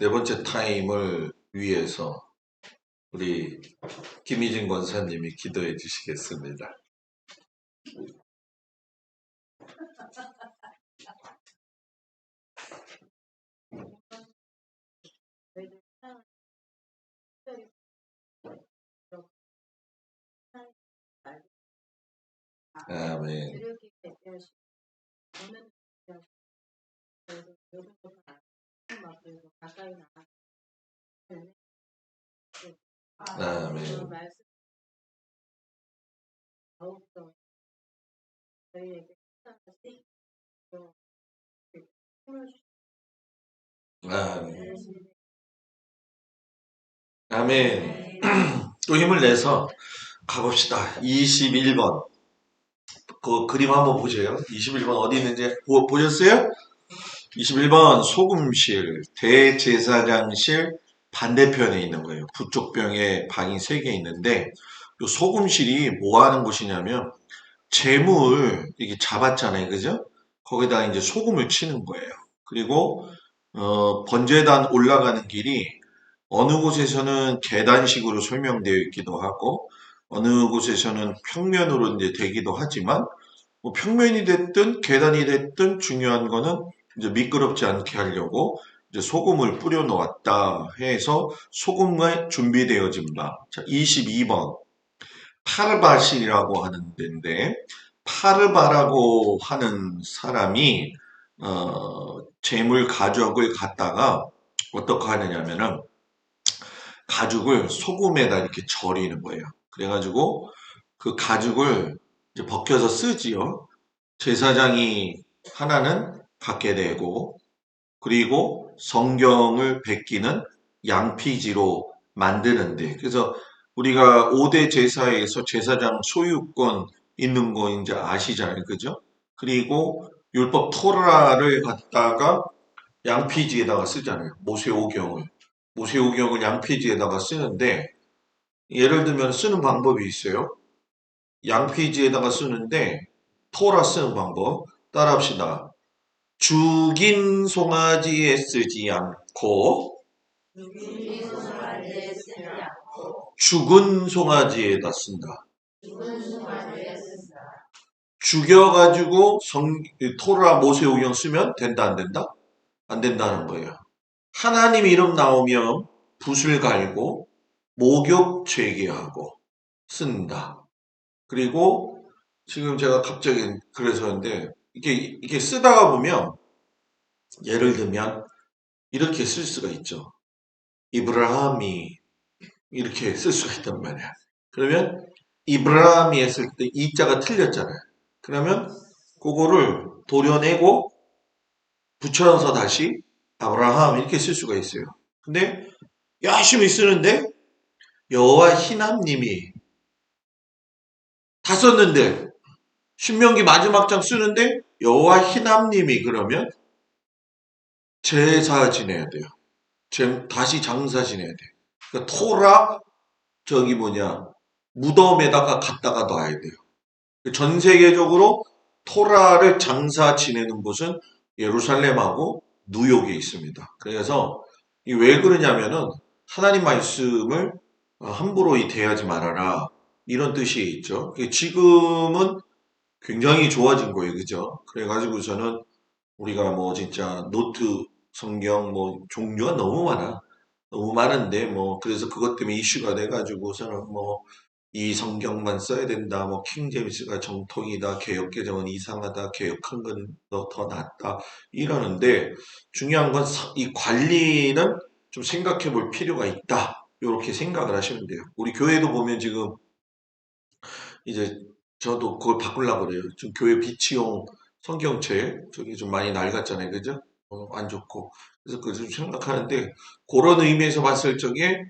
네 번째 타임을 위해서 우리 김희진 권사님이 기도해 주시겠습니다. 아멘. 아멘. 아멘. 아멘. 또 힘을 내서 가봅시다. 21번. 그 그림 한번 보세요. 21번 어디 있는지 보셨어요? 21번 소금실, 대제사장실 반대편에 있는 거예요. 북쪽 병에 방이 3개 있는데 이 소금실이 뭐 하는 곳이냐면 재물 이게 잡았잖아요. 그죠? 거기다가 이제 소금을 치는 거예요. 그리고 번제단 올라가는 길이 어느 곳에서는 계단식으로 설명되어 있기도 하고 어느 곳에서는 평면으로 이제 되기도 하지만 뭐 평면이 됐든 계단이 됐든 중요한 거는 이제 미끄럽지 않게 하려고 이제 소금을 뿌려 놓았다 해서 소금이 준비되어진 바. 자, 22번. 파르바실이라고 하는 데인데, 파르바라고 하는 사람이, 재물 가족을 갖다가 어떻게 하느냐면은, 가죽을 소금에다 이렇게 절이는 거예요. 그래가지고, 그 가죽을 이제 벗겨서 쓰지요. 제사장이 하나는 갖게 되고, 그리고 성경을 베끼는 양피지로 만드는데, 그래서 우리가 5대 제사에서 제사장 소유권 있는 거 이제 아시잖아요. 그죠? 그리고 율법 토라를 갖다가 양피지에다가 쓰잖아요. 모세오경을. 모세오경을 양피지에다가 쓰는데, 예를 들면 쓰는 방법이 있어요. 양피지에다가 쓰는데, 토라 쓰는 방법 따라합시다. 죽인 송아지에 쓰지 않고 죽은 송아지에다 쓴다. 죽여가지고 토라 모세오경 쓰면 된다 안 된다? 안 된다는 거예요. 하나님 이름 나오면 붓을 갈고 목욕 죄개하고 쓴다. 그리고 지금 제가 갑자기 그래서인데 이게 쓰다가 보면 예를 들면 이렇게 쓸 수가 있죠. 이브라함이 이렇게 쓸 수가 있단 말이야. 그러면 이브라함이 했을 때 이자가 틀렸잖아요. 그러면 그거를 도려내고 붙여서 다시 아브라함 이렇게 쓸 수가 있어요. 근데 열심히 쓰는데 여호와 희남님이 다 썼는데 신명기 마지막 장 쓰는데 여호와 희남님이 그러면 제사 지내야 돼요. 다시 장사 지내야 돼요. 그러니까 토라 저기 뭐냐 무덤에다가 갖다가 놔야 돼요. 전 세계적으로 토라를 장사 지내는 곳은 예루살렘하고 뉴욕에 있습니다. 그래서 왜 그러냐면은 하나님 말씀을 함부로 대하지 말아라 이런 뜻이 있죠. 지금은 굉장히 좋아진 거예요, 그죠? 그래가지고 저는 우리가 뭐 진짜 노트 성경 뭐 종류가 너무 많아. 너무 많은데 뭐 그래서 그것 때문에 이슈가 돼가지고서는 뭐 이 성경만 써야 된다. 뭐 킹제임스가 정통이다. 개역개정은 이상하다. 개역한 건 더 낫다. 이러는데 중요한 건 이 관리는 좀 생각해 볼 필요가 있다. 이렇게 생각을 하시면 돼요. 우리 교회도 보면 지금 이제 저도 그걸 바꾸려고 그래요. 지금 교회 비치용 성경책 저기 좀 많이 낡았잖아요. 그죠? 안 좋고. 그래서 그걸 좀 생각하는데 그런 의미에서 봤을 적에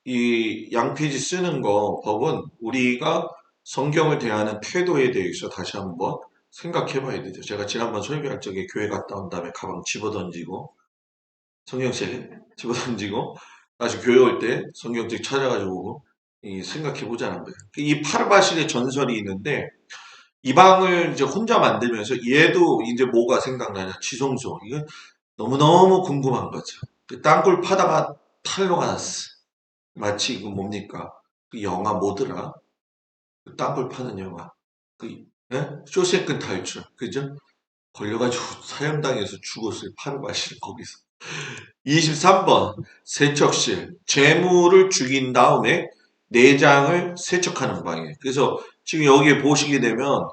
이 양피지 쓰는 거 법은 우리가 성경을 대하는 태도에 대해서 다시 한번 생각해 봐야 되죠. 제가 지난번 설교할 적에 교회 갔다 온 다음에 가방 집어던지고 성경책 집어던지고 다시 교회 올 때 성경책 찾아가지고 생각해 보자는 거예요. 이 파르바실의 전설이 있는데 이방을 이제 혼자 만들면서 얘도 이제 뭐가 생각나냐? 지성소. 이건 너무너무 궁금한 거죠. 그 땅굴 파다가 탈로가 났어. 마치 그 뭡니까? 그 영화 뭐더라? 그 땅굴 파는 영화. 그, 예? 쇼생크 탈출. 그죠? 걸려가지고 사형당해서 죽었어요. 파르바시 거기서. 23번 세척실. 재물을 죽인 다음에 내장을 세척하는 방이에요. 그래서 지금 여기에 보시게 되면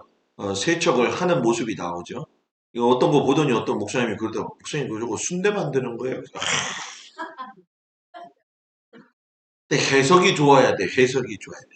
세척을 하는 모습이 나오죠. 이거 어떤 거 보더니 어떤 목사님이 그러더라고. 목사님 그거 저거 순대 만드는 거예요. 근데 해석이 좋아야 돼. 해석이 좋아야 돼.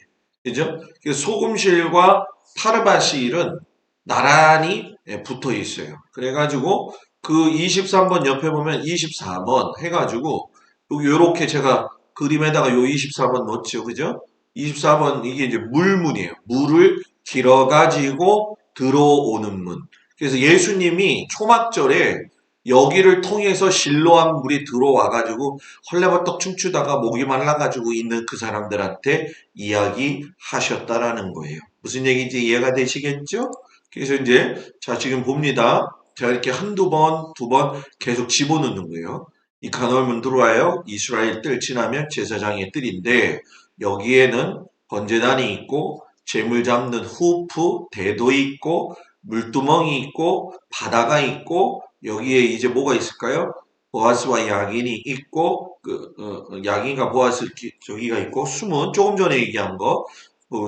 그죠? 그래서 소금실과 파르바실은 나란히 붙어 있어요. 그래가지고 그 23번 옆에 보면 24번 해가지고 여기 요렇게 제가 그림에다가 요 24번 넣었죠. 그죠? 24번 이게 이제 물문이에요. 물을 길어가지고 들어오는 문. 그래서 예수님이 초막절에 여기를 통해서 실로암 물이 들어와가지고 헐레벌떡 춤추다가 목이 말라가지고 있는 그 사람들한테 이야기하셨다라는 거예요. 무슨 얘기인지 이해가 되시겠죠? 그래서 이제 자 지금 봅니다. 자 이렇게 한두 번, 두 번 계속 집어넣는 거예요. 이 가나올문 들어와요. 이스라엘 뜰 지나면 제사장의 뜰인데 여기에는 번제단이 있고 재물 잡는 후프, 대도 있고 물두멍이 있고 바다가 있고 여기에 이제 뭐가 있을까요? 보아스와 야긴이 있고 야긴과 보아스 저기가 있고 숨은 조금 전에 얘기한 거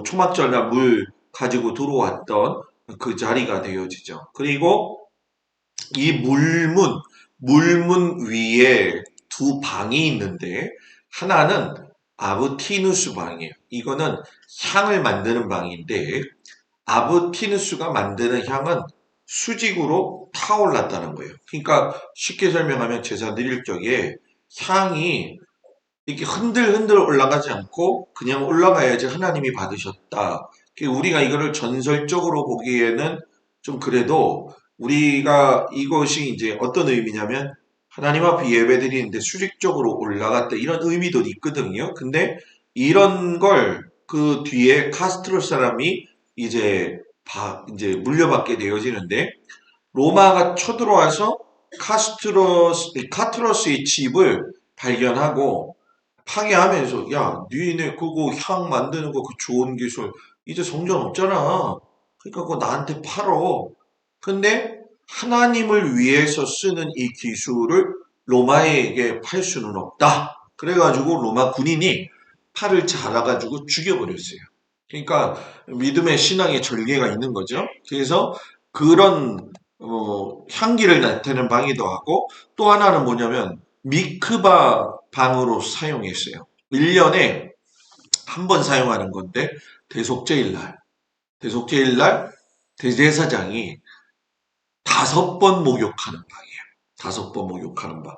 초막절날 물 가지고 들어왔던 그 자리가 되어지죠. 그리고 이 물문 위에 두 방이 있는데 하나는 아브티누스 방이에요. 이거는 향을 만드는 방인데 아브티누스가 만드는 향은 수직으로 타올랐다는 거예요. 그러니까 쉽게 설명하면 제사 드릴 적에 향이 이렇게 흔들흔들 올라가지 않고 그냥 올라가야지 하나님이 받으셨다. 우리가 이거를 전설적으로 보기에는 좀 그래도 우리가 이것이 이제 어떤 의미냐면 하나님 앞에 예배드리는데 수직적으로 올라갔다 이런 의미도 있거든요. 근데 이런 걸 그 뒤에 카스트로 사람이 이제 물려받게 되어지는데 로마가 쳐들어와서 카트로스의 집을 발견하고 파괴하면서 야 니네 그거 향 만드는 거 그 좋은 기술 이제 성전 없잖아. 그러니까 그거 나한테 팔어. 근데 하나님을 위해서 쓰는 이 기술을 로마에게 팔 수는 없다. 그래가지고 로마 군인이 팔을 잘라가지고 죽여버렸어요. 그러니까 믿음의 신앙의 전개가 있는 거죠. 그래서 그런 향기를 나타내는 방이기도 하고 또 하나는 뭐냐면 미크바 방으로 사용했어요. 1년에 한 번 사용하는 건데 대속제일날 대제사장이 5번 목욕하는 방이에요. 5번 목욕하는 방.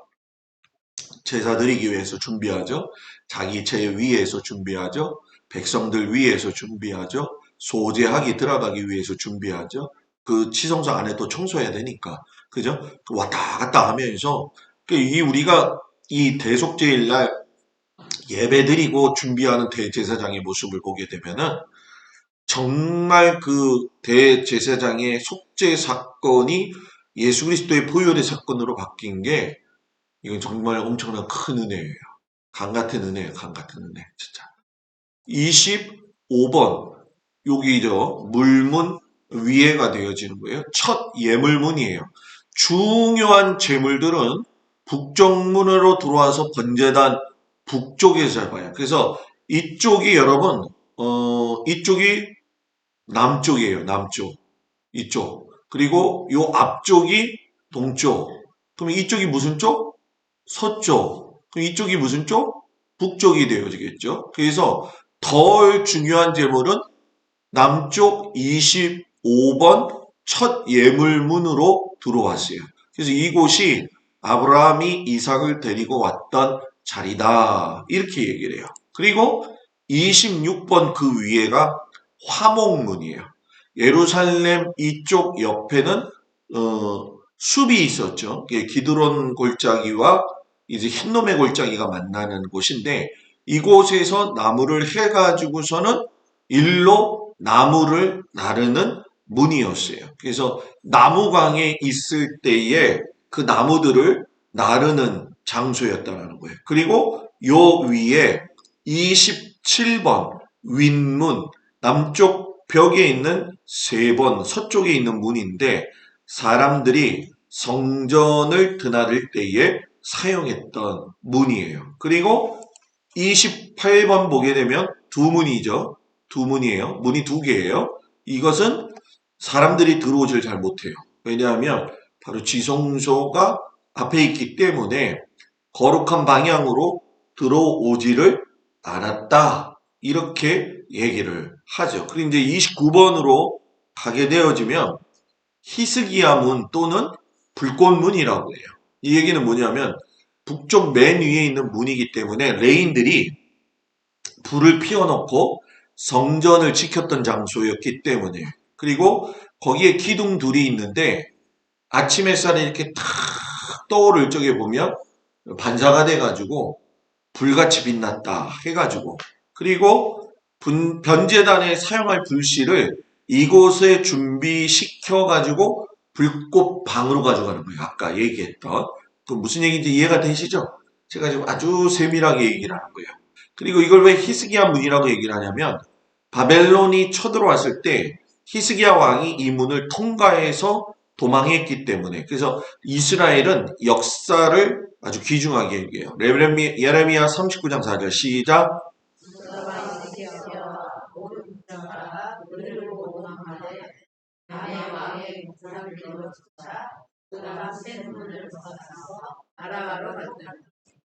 제사 드리기 위해서 준비하죠. 자기 죄 위에서 준비하죠. 백성들 위해서 준비하죠. 소재하기 들어가기 위해서 준비하죠. 그 치성소 안에 또 청소해야 되니까. 그죠? 왔다 갔다 하면서 우리가 이 대속제일날 예배드리고 준비하는 대제사장의 모습을 보게 되면은 정말 그 대제사장의 속죄 사건이 예수 그리스도의 보혈의 사건으로 바뀐 게 이건 정말 엄청난 큰 은혜예요. 강 같은 은혜예요. 강 같은 은혜. 진짜. 25번 여기죠. 물문 위에가 되어지는 거예요. 첫 예물문이에요. 중요한 재물들은 북쪽문으로 들어와서 번제단 북쪽에서 잡아요. 그래서 이쪽이 여러분 이쪽이 남쪽이에요. 남쪽. 이쪽. 그리고 요 앞쪽이 동쪽. 그럼 이쪽이 무슨 쪽? 서쪽. 그럼 이쪽이 무슨 쪽? 북쪽이 되어지겠죠. 그래서 덜 중요한 재물은 남쪽 25번 첫 예물문으로 들어왔어요. 그래서 이곳이 아브라함이 이삭을 데리고 왔던 자리다. 이렇게 얘기를 해요. 그리고 26번 그 위에가 화목문이에요. 예루살렘 이쪽 옆에는 숲이 있었죠. 기드론 골짜기와 이제 흰놈의 골짜기가 만나는 곳인데 이곳에서 나무를 해가지고서는 일로 나무를 나르는 문이었어요. 그래서 나무강에 있을 때에 그 나무들을 나르는 장소였다는 거예요. 그리고 요 위에 27번 윗문, 남쪽 벽에 있는 3번 서쪽에 있는 문인데 사람들이 성전을 드나들 때에 사용했던 문이에요. 그리고 28번 보게 되면 두 문이죠. 두 문이에요. 문이 두 개예요. 이것은 사람들이 들어오질 잘 못해요. 왜냐하면 바로 지성소가 앞에 있기 때문에 거룩한 방향으로 들어오지를 않았다. 이렇게 얘기를 하죠. 그리고 이제 29번으로 가게 되어지면 히스기야 문 또는 불꽃문이라고 해요. 이 얘기는 뭐냐면 북쪽 맨 위에 있는 문이기 때문에 레인들이 불을 피워놓고 성전을 지켰던 장소였기 때문에 그리고 거기에 기둥 둘이 있는데 아침 햇살이 이렇게 탁 떠오를 적에 보면 반사가 돼가지고 불같이 빛났다 해가지고 그리고 변제단에 사용할 불씨를 이곳에 준비시켜가지고 불꽃방으로 가져가는 거예요. 아까 얘기했던 그 무슨 얘기인지 이해가 되시죠? 제가 지금 아주 세밀하게 얘기를 하는 거예요. 그리고 이걸 왜 히스기야 문이라고 얘기를 하냐면 바벨론이 쳐들어왔을 때 히스기야 왕이 이 문을 통과해서 도망했기 때문에 그래서 이스라엘은 역사를 아주 귀중하게 얘기해요. 예레미야 39장 4절 시작.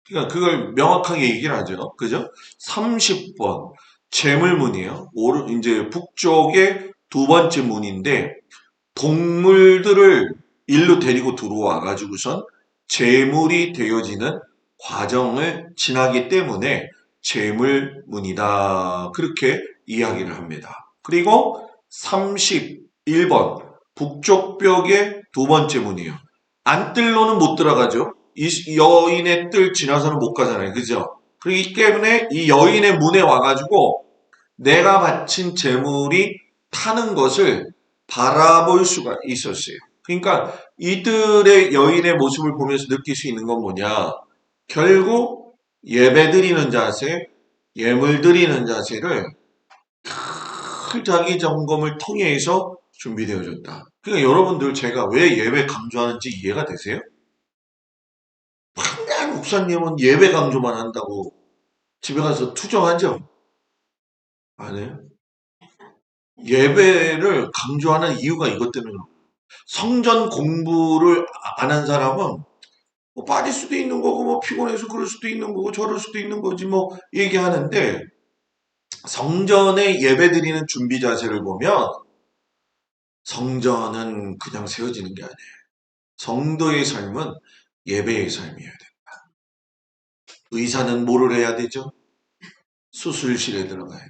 그러니까 그걸 명확하게 얘기를 하죠. 그죠? 30번 재물문이에요. 이제 북쪽의 두 번째 문인데 동물들을 일로 데리고 들어와 가지고선 재물이 되어지는 과정을 지나기 때문에 재물문이다. 그렇게 이야기를 합니다. 그리고 31번 북쪽 벽의 두 번째 문이에요. 안뜰로는 못 들어가죠. 이 여인의 뜰 지나서는 못 가잖아요. 그죠? 그렇기 때문에 이 여인의 문에 와가지고 내가 바친 재물이 타는 것을 바라볼 수가 있었어요. 그러니까 이들의 여인의 모습을 보면서 느낄 수 있는 건 뭐냐? 결국 예배 드리는 자세, 예물 드리는 자세를 큰 자기 점검을 통해서 준비되어졌다. 그러니까 여러분들 제가 왜 예배 강조하는지 이해가 되세요? 맨날 목사님은 예배 강조만 한다고 집에 가서 투정하죠? 안 해요? 예배를 강조하는 이유가 이것 때문에 성전 공부를 안 한 사람은 뭐 빠질 수도 있는 거고 뭐 피곤해서 그럴 수도 있는 거고 저럴 수도 있는 거지 뭐 얘기하는데 성전에 예배 드리는 준비 자세를 보면 성전은 그냥 세워지는 게 아니에요. 성도의 삶은 예배의 삶이어야 돼요. 의사는 뭐를 해야 되죠? 수술실에 들어가야 돼요.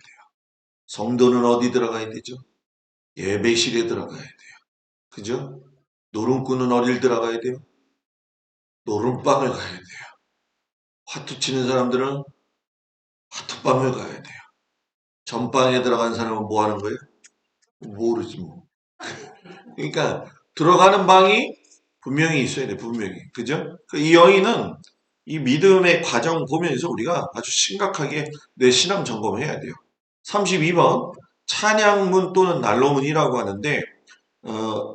성도는 어디 들어가야 되죠? 예배실에 들어가야 돼요. 그죠? 노름꾼은 어딜 들어가야 돼요? 노름방을 가야 돼요. 화투 치는 사람들은 화투방을 가야 돼요. 전방에 들어간 사람은 뭐 하는 거예요? 모르지 뭐. 그러니까 들어가는 방이 분명히 있어야 돼, 분명히. 그죠? 이 여인은 이 믿음의 과정 보면서 우리가 아주 심각하게 내 신앙 점검을 해야 돼요. 32번 찬양문 또는 난로문이라고 하는데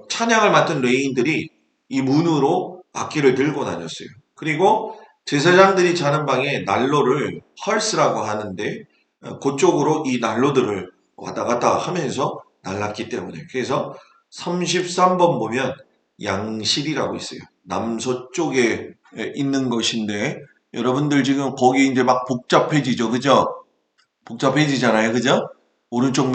찬양을 맡은 레인들이 이 문으로 악기를 들고 다녔어요. 그리고 제사장들이 자는 방에 난로를 헐스라고 하는데 그쪽으로 이 난로들을 왔다 갔다 하면서 날랐기 때문에 그래서 33번 보면 양실이라고 있어요. 남서쪽에 있는 것인데 여러분들 지금 거기 이제 막 복잡해지죠. 그죠? 복잡해지잖아요. 그죠? 오른쪽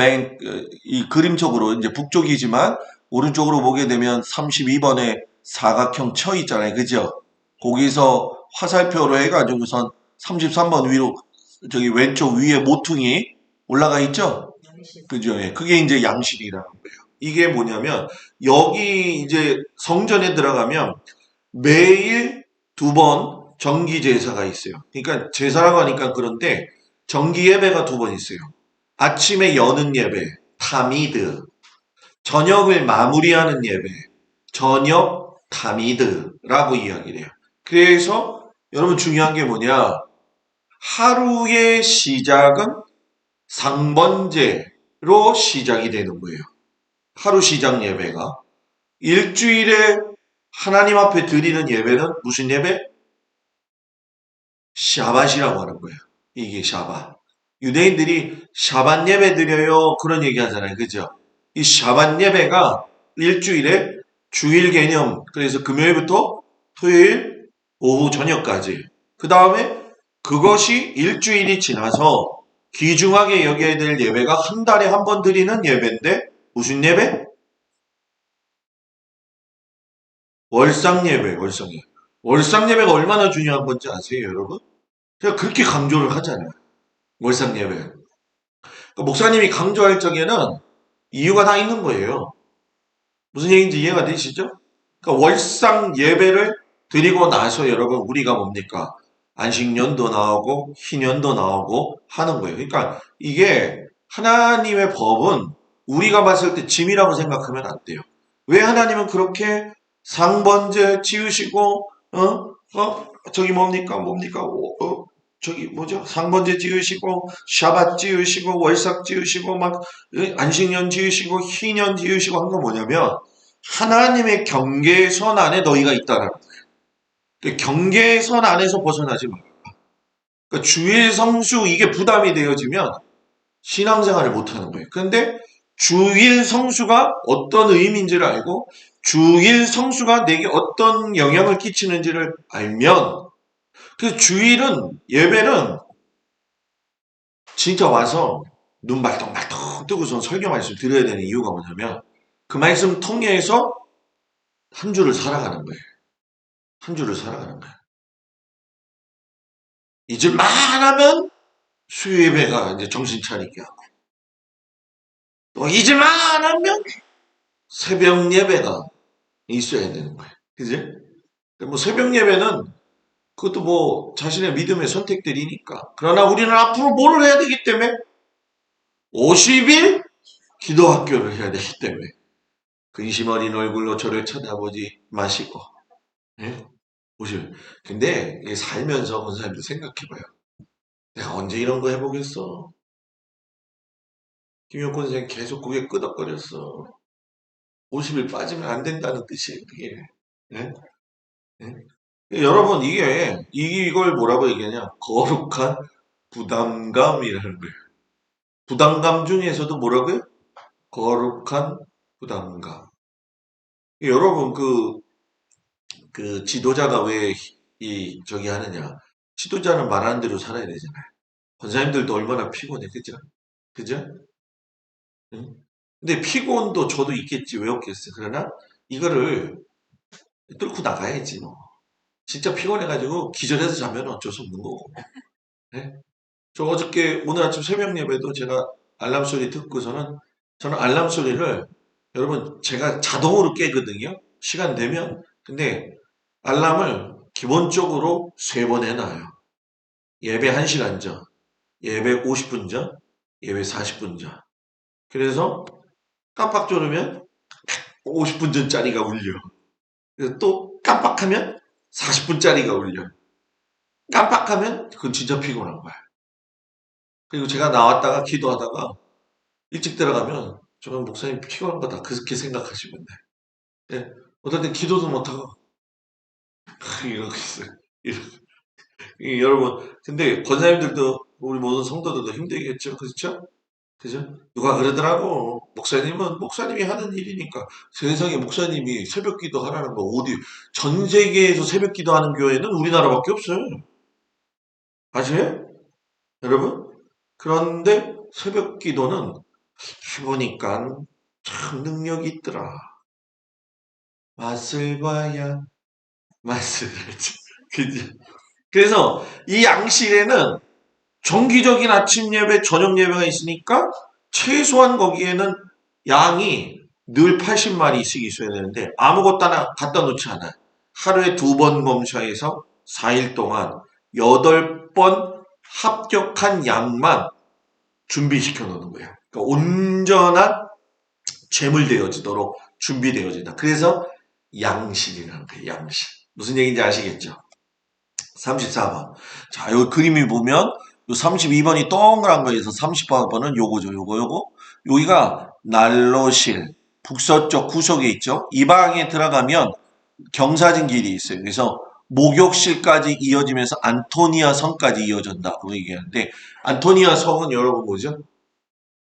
이 그림쪽으로 이제 북쪽이지만 오른쪽으로 보게 되면 32번에 사각형 쳐 있잖아요. 그죠? 거기서 화살표로 해가지고선 33번 위로 저기 왼쪽 위에 모퉁이 올라가 있죠? 그죠? 예. 그게 이제 양실이라는 거예요. 이게 뭐냐면 여기 이제 성전에 들어가면 매일 2번 정기 제사가 있어요. 그러니까 제사라고 하니까 그런데 정기 예배가 2번 있어요. 아침에 여는 예배, 타미드. 저녁을 마무리하는 예배, 저녁 타미드라고 이야기를 해요. 그래서 여러분 중요한 게 뭐냐? 하루의 시작은 상번제로 시작이 되는 거예요. 하루 시작 예배가. 일주일에 하나님 앞에 드리는 예배는 무슨 예배? 샤밧이라고 하는 거예요. 이게 샤밧. 유대인들이 샤밧 예배 드려요. 그런 얘기 하잖아요. 그죠? 이 샤밧 예배가 일주일에 주일 개념. 그래서 금요일부터 토요일 오후 저녁까지. 그 다음에 그것이 일주일이 지나서 귀중하게 여겨야 될 예배가 한 달에 한 번 드리는 예배인데 무슨 예배? 월상 예배, 월상 예배. 월상 예배가 얼마나 중요한 건지 아세요, 여러분? 제가 그렇게 강조를 하잖아요. 월상 예배. 그러니까 목사님이 강조할 적에는 이유가 다 있는 거예요. 무슨 얘기인지 이해가 되시죠? 그러니까 월상 예배를 드리고 나서 여러분 우리가 뭡니까? 안식년도 나오고 희년도 나오고 하는 거예요. 그러니까 이게 하나님의 법은 우리가 봤을 때 짐이라고 생각하면 안 돼요. 왜 하나님은 그렇게 상번제 지으시고 저기 뭡니까 저기 뭐죠? 상번제 지으시고 샤밧 지으시고 월삭 지으시고 막 안식년 지으시고 희년 지으시고 한 건 뭐냐면 하나님의 경계선 안에 너희가 있다라는 거예요. 경계선 안에서 벗어나지 마. 그러니까 주일 성수 이게 부담이 되어지면 신앙생활을 못하는 거예요. 그런데 주일 성수가 어떤 의미인지를 알고 주일 성수가 내게 어떤 영향을 끼치는지를 알면 그 주일은 예배는 진짜 와서 눈 말똥말똥 뜨고서 설교 말씀 드려야 되는 이유가 뭐냐면 그 말씀 통해서 한 주를 살아가는 거예요. 한 주를 살아가는 거예요. 잊을만 하면 수요예배가 이제 정신 차리게 하고 또 잊을만 하면 새벽 예배가 있어야 되는 거예요. 그지? 뭐 새벽 예배는 그것도 뭐 자신의 믿음의 선택들이니까. 그러나 우리는 앞으로 뭘 해야 되기 때문에 50일 기도 학교를 해야 되기 때문에 근심 어린 얼굴로 저를 쳐다보지 마시고 예? 50일. 근데 살면서 본 사람들 생각해봐요. 내가 언제 이런 거 해보겠어? 김용권 선생님 계속 그게 끄덕거렸어. 50일 빠지면 안 된다는 뜻이에요, 그게. 예? 예? 여러분, 이걸 뭐라고 얘기하냐? 거룩한 부담감이라는 거예요. 부담감 중에서도 뭐라고요? 거룩한 부담감. 여러분, 그 지도자가 왜 저기 하느냐? 지도자는 말하는 대로 살아야 되잖아요. 권사님들도 얼마나 피곤해, 그죠? 그죠? 응? 근데 피곤도 저도 있겠지, 왜 없겠어요? 그러나 이거를 뚫고 나가야지, 뭐. 진짜 피곤해가지고 기절해서 자면 어쩔 수 없는 거고. 네? 저 어저께 오늘 아침 새벽 예배도 제가 알람 소리 듣고서는 저는 알람 소리를 여러분 제가 자동으로 깨거든요. 시간 되면. 근데 알람을 기본적으로 3번 해놔요. 예배 1시간 전, 예배 50분 전, 예배 40분 전. 그래서 깜빡 졸으면 50분 전짜리가 울려. 그래서 또 깜빡하면 40분짜리가 울려. 깜빡하면 그건 진짜 피곤한 거야. 그리고 제가 나왔다가 기도하다가 일찍 들어가면 저는 목사님 피곤한 거다 그렇게 생각하시면 돼. 예. 어떨 땐 기도도 못하고 이러고 있어요. 여러분 근데 권사님들도 우리 모든 성도들도 힘들겠죠. 그렇죠? 그죠? 누가 그러더라고. 목사님은 목사님이 하는 일이니까 세상에 목사님이 새벽 기도 하라는 거 어디 전 세계에서 새벽 기도하는 교회는 우리나라밖에 없어요. 아세요? 여러분? 그런데 새벽 기도는 해보니까 참 능력이 있더라. 맛을 봐야 맛을 알지. 그지? 그래서 이 양실에는 정기적인 아침 예배, 저녁 예배가 있으니까 최소한 거기에는 양이 늘 80마리씩 있어야 되는데 아무것도 하나 갖다 놓지 않아요. 하루에 2번 검사해서 4일 동안 8번 합격한 양만 준비시켜 놓는 거예요. 그러니까 온전한 재물 되어지도록 준비되어진다. 그래서 양식이라는 거예요. 양식. 무슨 얘기인지 아시겠죠? 34번. 자, 요 그림이 보면 요 32번이 동그란 거에서 34번은 요거죠. 요거. 여기가 난로실 북서쪽 구석에 있죠. 이 방에 들어가면 경사진 길이 있어요. 그래서 목욕실까지 이어지면서 안토니아 성까지 이어진다고 얘기하는데 안토니아 성은 여러분 뭐죠?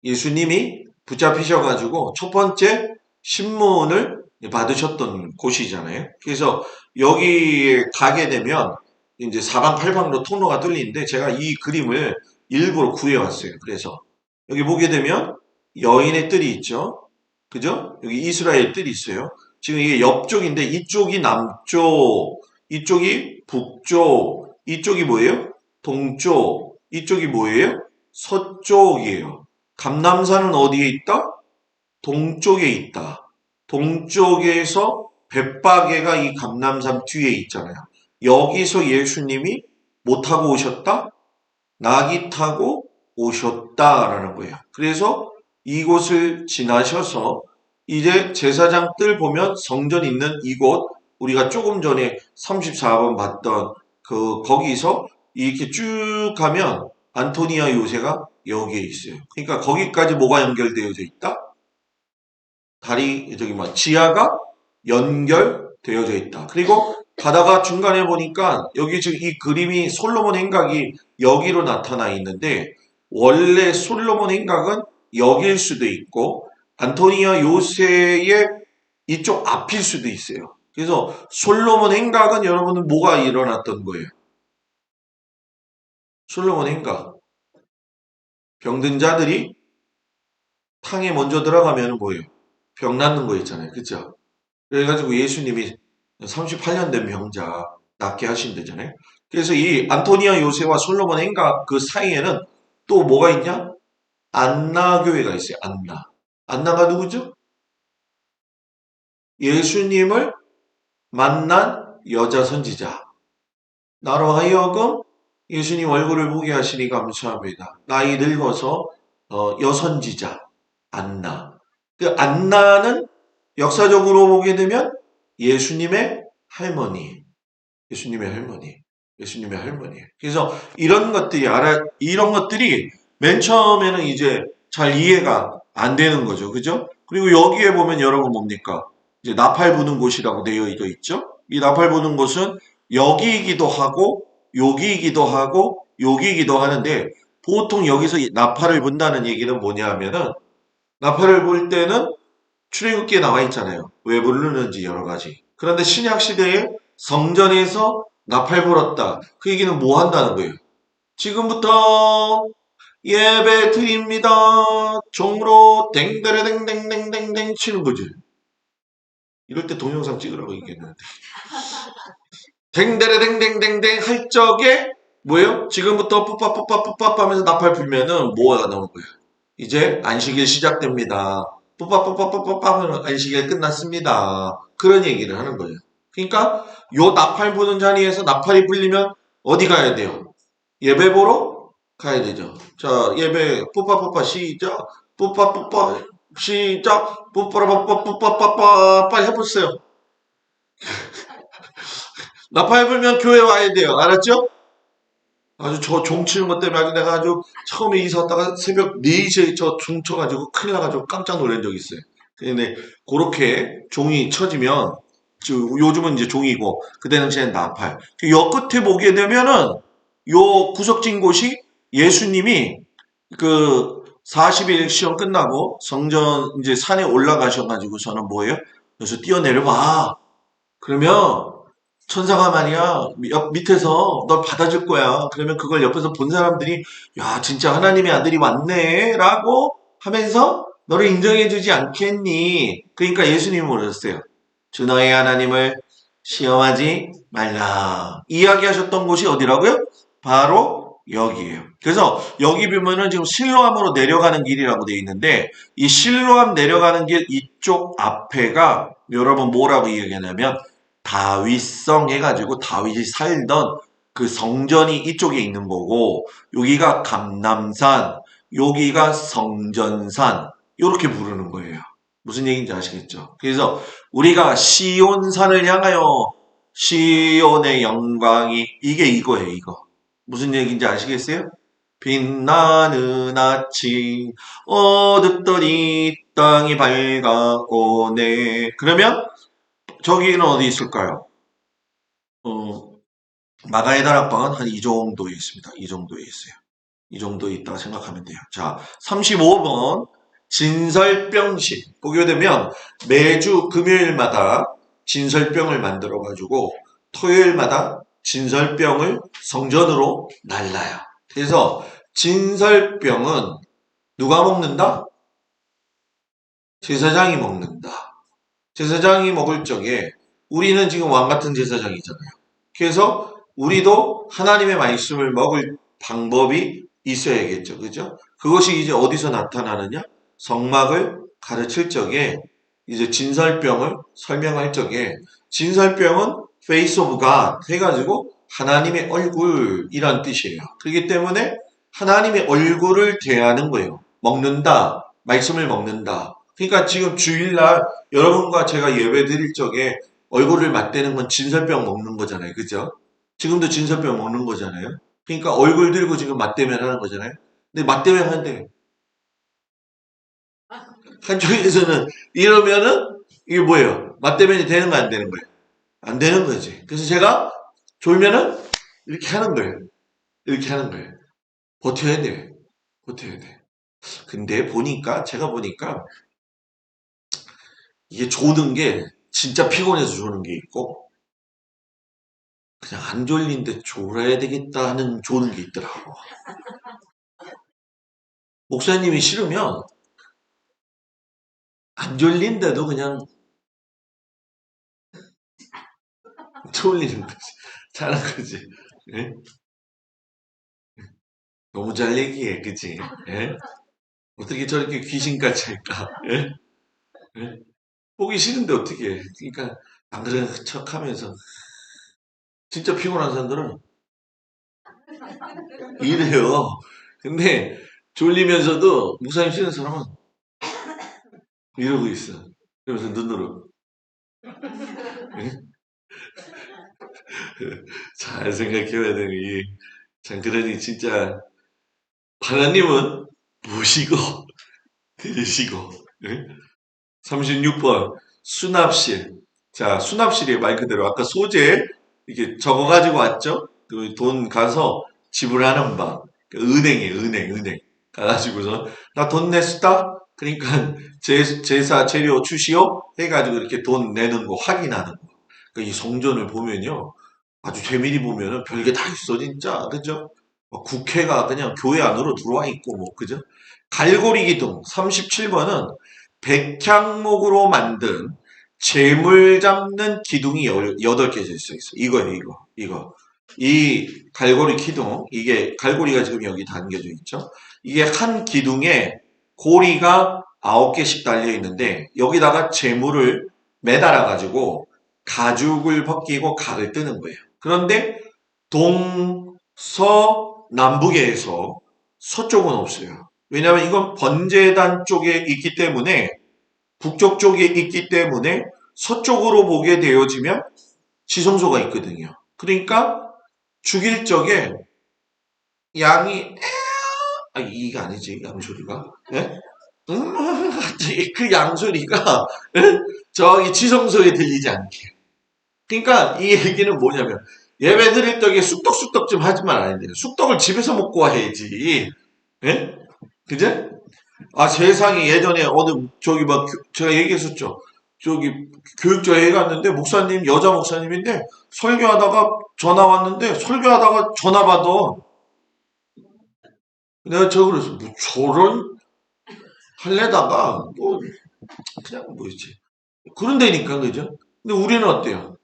예수님이 붙잡히셔가지고 첫 번째 신문을 받으셨던 곳이잖아요. 그래서 여기에 가게 되면 이제 사방팔방으로 통로가 뚫리는데 제가 이 그림을 일부러 구해왔어요. 그래서 여기 보게 되면 여인의 뜰이 있죠. 그죠? 여기 이스라엘 뜰이 있어요. 지금 이게 옆쪽인데 이쪽이 남쪽, 이쪽이 북쪽, 이쪽이 뭐예요? 동쪽, 이쪽이 뭐예요? 서쪽이에요. 감남산은 어디에 있다? 동쪽에 있다. 동쪽에서 벳바게가 이 감남산 뒤에 있잖아요. 여기서 예수님이 뭐 타고 오셨다? 낙이 타고 오셨다라는 거예요. 그래서 이곳을 지나셔서 이제 제사장 뜰 보면 성전 있는 이곳 우리가 조금 전에 34번 봤던 거기서 이렇게 쭉 가면 안토니아 요새가 여기에 있어요. 그러니까 거기까지 뭐가 연결되어져 있다? 저기 지하가 연결되어져 있다. 그리고 가다가 중간에 보니까 여기 지금 이 그림이 솔로몬 행각이 여기로 나타나 있는데 원래 솔로몬 행각은 여기일 수도 있고 안토니아 요새의 이쪽 앞일 수도 있어요. 그래서 솔로몬 행각은 여러분은 뭐가 일어났던 거예요? 솔로몬 행각. 병든 자들이 탕에 먼저 들어가면 뭐예요? 병 낫는 거 있잖아요. 그죠? 그래가지고 예수님이 38년 된 병자 낫게 하신다잖아요. 그래서 이 안토니아 요새와 솔로몬 행각 그 사이에는 또 뭐가 있냐? 안나 교회가 있어요. 안나. 안나가 누구죠? 예수님을 만난 여자 선지자. 나로 하여금 예수님 얼굴을 보게 하시니 감사합니다. 나이 늙어서 여선지자 안나. 그 안나는 역사적으로 보게 되면 예수님의 할머니. 예수님의 할머니. 예수님의 할머니. 그래서 이런 것들이 맨 처음에는 이제 잘 이해가 안 되는 거죠. 그죠? 그리고 여기에 보면 여러분 뭡니까? 이제 나팔 부는 곳이라고 되어 있죠? 이 나팔 부는 곳은 여기이기도 하고, 여기이기도 하고, 여기이기도 하는데, 보통 여기서 나팔을 분다는 얘기는 뭐냐 하면은, 나팔을 불 때는 출애굽기에 나와 있잖아요. 왜 부르는지 여러 가지. 그런데 신약 시대에 성전에서 나팔 불었다. 그 얘기는 뭐 한다는 거예요? 지금부터 예배 드립니다. 종으로 댕데레댕댕댕댕댕 치는 거지. 이럴 때 동영상 찍으라고 얘기했는데. 댕데레댕댕댕댕 할 적에 뭐예요? 지금부터 뿌빠뿌빠뿌빠 하면서 나팔 불면은 뭐가 나오는 거예요? 이제 안식일 시작됩니다. 뿌빠뿌빠뿌빠 하면 안식일 끝났습니다. 그런 얘기를 하는 거예요. 그러니까 요 나팔 부는 자리에서 나팔이 불리면 어디 가야 돼요? 예배 보러 가야 되죠. 자, 예배 뿌빠뿌빠 시작. 뿌빠뿌빠 시작. 뿌빠라뿌빠뿌빠뿌빠 해보세요. 나팔 불면 교회 와야 돼요. 알았죠? 아주 저 종 치는 것 때문에 아주 내가 아주 처음에 이사 왔다가 새벽 4시에 저 종 쳐가지고 큰일 나가지고 깜짝 놀란 적이 있어요. 근데 그렇게 종이 쳐지면 요즘은 이제 종이고 그때 당시엔 나팔. 요 끝에 보게 되면은 요 구석진 곳이 예수님이 그 40일 시험 끝나고 성전 이제 산에 올라가셔가지고 저는 뭐예요? 그래서 뛰어내려봐. 그러면 천사가 말이야 옆 밑에서 널 받아줄 거야. 그러면 그걸 옆에서 본 사람들이 야 진짜 하나님의 아들이 왔네 라고 하면서 너를 인정해 주지 않겠니? 그러니까 예수님이 그러셨어요. 주 너의 하나님을 시험하지 말라. 이야기하셨던 곳이 어디라고요? 바로 여기에요. 그래서 여기 보면은 지금 실로암으로 내려가는 길이라고 되어 있는데 이 실로암 내려가는 길 이쪽 앞에가 여러분 뭐라고 이야기하냐면 다윗성 해가지고 다윗이 살던 그 성전이 이쪽에 있는 거고 여기가 감남산, 여기가 성전산 이렇게 부르는 거예요. 무슨 얘기인지 아시겠죠? 그래서 우리가 시온산을 향하여 시온의 영광이 이게 이거예요, 이거. 무슨 얘기인지 아시겠어요? 빛나는 아침 어둡더니 땅이 밝아오네. 그러면 저기는 어디 있을까요? 어, 마가의 다락방은 한 이 정도에 있습니다. 이 정도에 있어요. 이 정도 있다고 생각하면 돼요. 자, 35번 진설병식 보게 되면 매주 금요일마다 진설병을 만들어 가지고 토요일마다 진설병을 성전으로 날라요. 그래서 진설병은 누가 먹는다? 제사장이 먹는다. 제사장이 먹을 적에 우리는 지금 왕 같은 제사장이잖아요. 그래서 우리도 하나님의 말씀을 먹을 방법이 있어야겠죠. 그죠? 그것이 이제 어디서 나타나느냐? 성막을 가르칠 적에 이제 진설병을 설명할 적에 진설병은 face of God 해가지고 하나님의 얼굴이란 뜻이에요. 그렇기 때문에 하나님의 얼굴을 대하는 거예요. 먹는다. 말씀을 먹는다. 그러니까 지금 주일날 여러분과 제가 예배 드릴 적에 얼굴을 맞대는 건 진설병 먹는 거잖아요. 그죠? 지금도 진설병 먹는 거잖아요. 그러니까 얼굴 들고 지금 맞대면 하는 거잖아요. 근데 맞대면 하는데 한쪽에서는 이러면은 이게 뭐예요? 맞대면이 되는 거 안 되는 거예요? 안 되는 거지. 그래서 제가 졸면은 이렇게 하는 거예요. 이렇게 하는 거예요. 버텨야 돼. 버텨야 돼. 근데 보니까 제가 보니까 이게 조는 게 진짜 피곤해서 조는 게 있고 그냥 안 졸린데 졸아야 되겠다 하는 조는 게 있더라고. 목사님이 싫으면 안 졸린데도 그냥 졸리는 거지. 자는 거지. 예? 너무 잘 얘기해, 그치? 예? 어떻게 저렇게 귀신같이 할까? 예? 예? 보기 싫은데 어떻게 해? 그러니까 안 그런 척 하면서 진짜 피곤한 사람들은 이래요. 근데 졸리면서도 목사님 싫은 사람은 이러고 있어. 그러면서 눈으로. 예? 잘 생각해봐야 되니. 참, 그러니 진짜 하나님은 보시고 들으시고. 예? 36번 수납실. 자, 수납실이 말 그대로 아까 소재 이렇게 적어가지고 왔죠? 그 돈 가서 지불하는 방. 그 은행이에요, 은행. 가가지고서 나 돈 냈다? 그러니까 제사 재료 주시오? 해가지고 이렇게 돈 내는 거 확인하는 거. 그러니까 이 성전을 보면요. 아주 재미리 보면은 별게 다 있어, 진짜. 그죠? 국회가 그냥 교회 안으로 들어와 있고, 뭐, 그죠? 갈고리 기둥 37번은 백향목으로 만든 재물 잡는 기둥이 8개 있어. 이거예요, 이거. 이 갈고리 기둥, 이게 갈고리가 지금 여기 담겨져 있죠? 이게 한 기둥에 고리가 9개씩 달려 있는데 여기다가 재물을 매달아 가지고 가죽을 벗기고 각을 뜨는 거예요. 그런데 동서남북에서 서쪽은 없어요. 왜냐하면 이건 번제단 쪽에 있기 때문에 북쪽 쪽에 있기 때문에 서쪽으로 보게 되어지면 지성소가 있거든요. 그러니까 죽일 적에 양이 이게 아니지 양소리가 예? 그 양소리가 저기 지성소에 들리지 않게. 그러니까 이 얘기는 뭐냐면 예배 드릴 적에 쑥떡쑥떡 좀 하지만 안 돼요. 쑥떡을 집에서 먹고 와야지. 예? 그제? 아, 세상에 예전에 어느 저기 막 제가 얘기했었죠. 저기 교육저에 갔는데 목사님 여자 목사님인데 설교하다가 전화 왔는데 설교하다가 전화 받아. 내가 저 그래서 뭐 저런 할래다가 뭐 그냥 뭐지 그런다니까 그죠? 근데 우리는 어때요?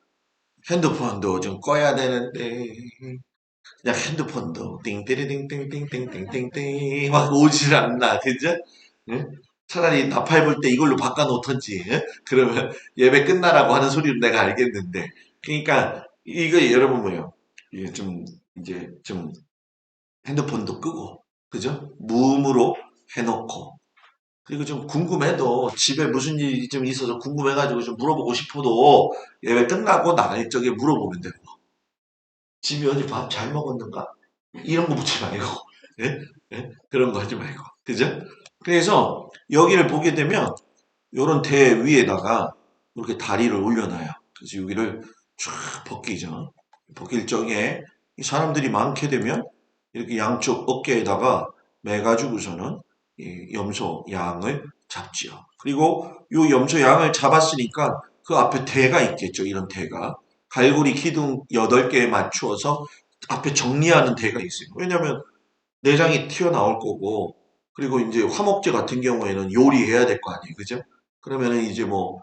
핸드폰도 좀 꺼야 되는데 그냥 핸드폰도 띵띠리띵띵띵띵띵띵띵 막 오질 않나 그죠? 응? 차라리 나팔 불 때 이걸로 바꿔놓던지 응? 그러면 예배 끝나라고 하는 소리를 내가 알겠는데 그러니까 이거 여러분 뭐예요? 이게 좀 이제 좀 핸드폰도 끄고 그죠? 무음으로 해놓고 그리고 좀 궁금해도 집에 무슨 일이 좀 있어서 궁금해가지고 좀 물어보고 싶어도 예배 끝나고 나갈 적에 물어보면 되고 집이 어제 밥 잘 먹었는가? 이런 거 묻지 말고 예? 예? 그런 거 하지 말고 그죠? 그래서 여기를 보게 되면 요런 대 위에다가 이렇게 다리를 올려놔요. 그래서 여기를 쫙 벗기죠. 벗길 적에 이 사람들이 많게 되면 이렇게 양쪽 어깨에다가 매가지고서는 이 염소 양을 잡지요. 그리고 요 염소 양을 잡았으니까 그 앞에 대가 있겠죠. 이런 대가. 갈고리 기둥 8개에 맞추어서 앞에 정리하는 대가 있어요. 왜냐면 내장이 튀어나올 거고, 그리고 이제 화목제 같은 경우에는 요리해야 될 거 아니에요. 그죠? 그러면은 이제 뭐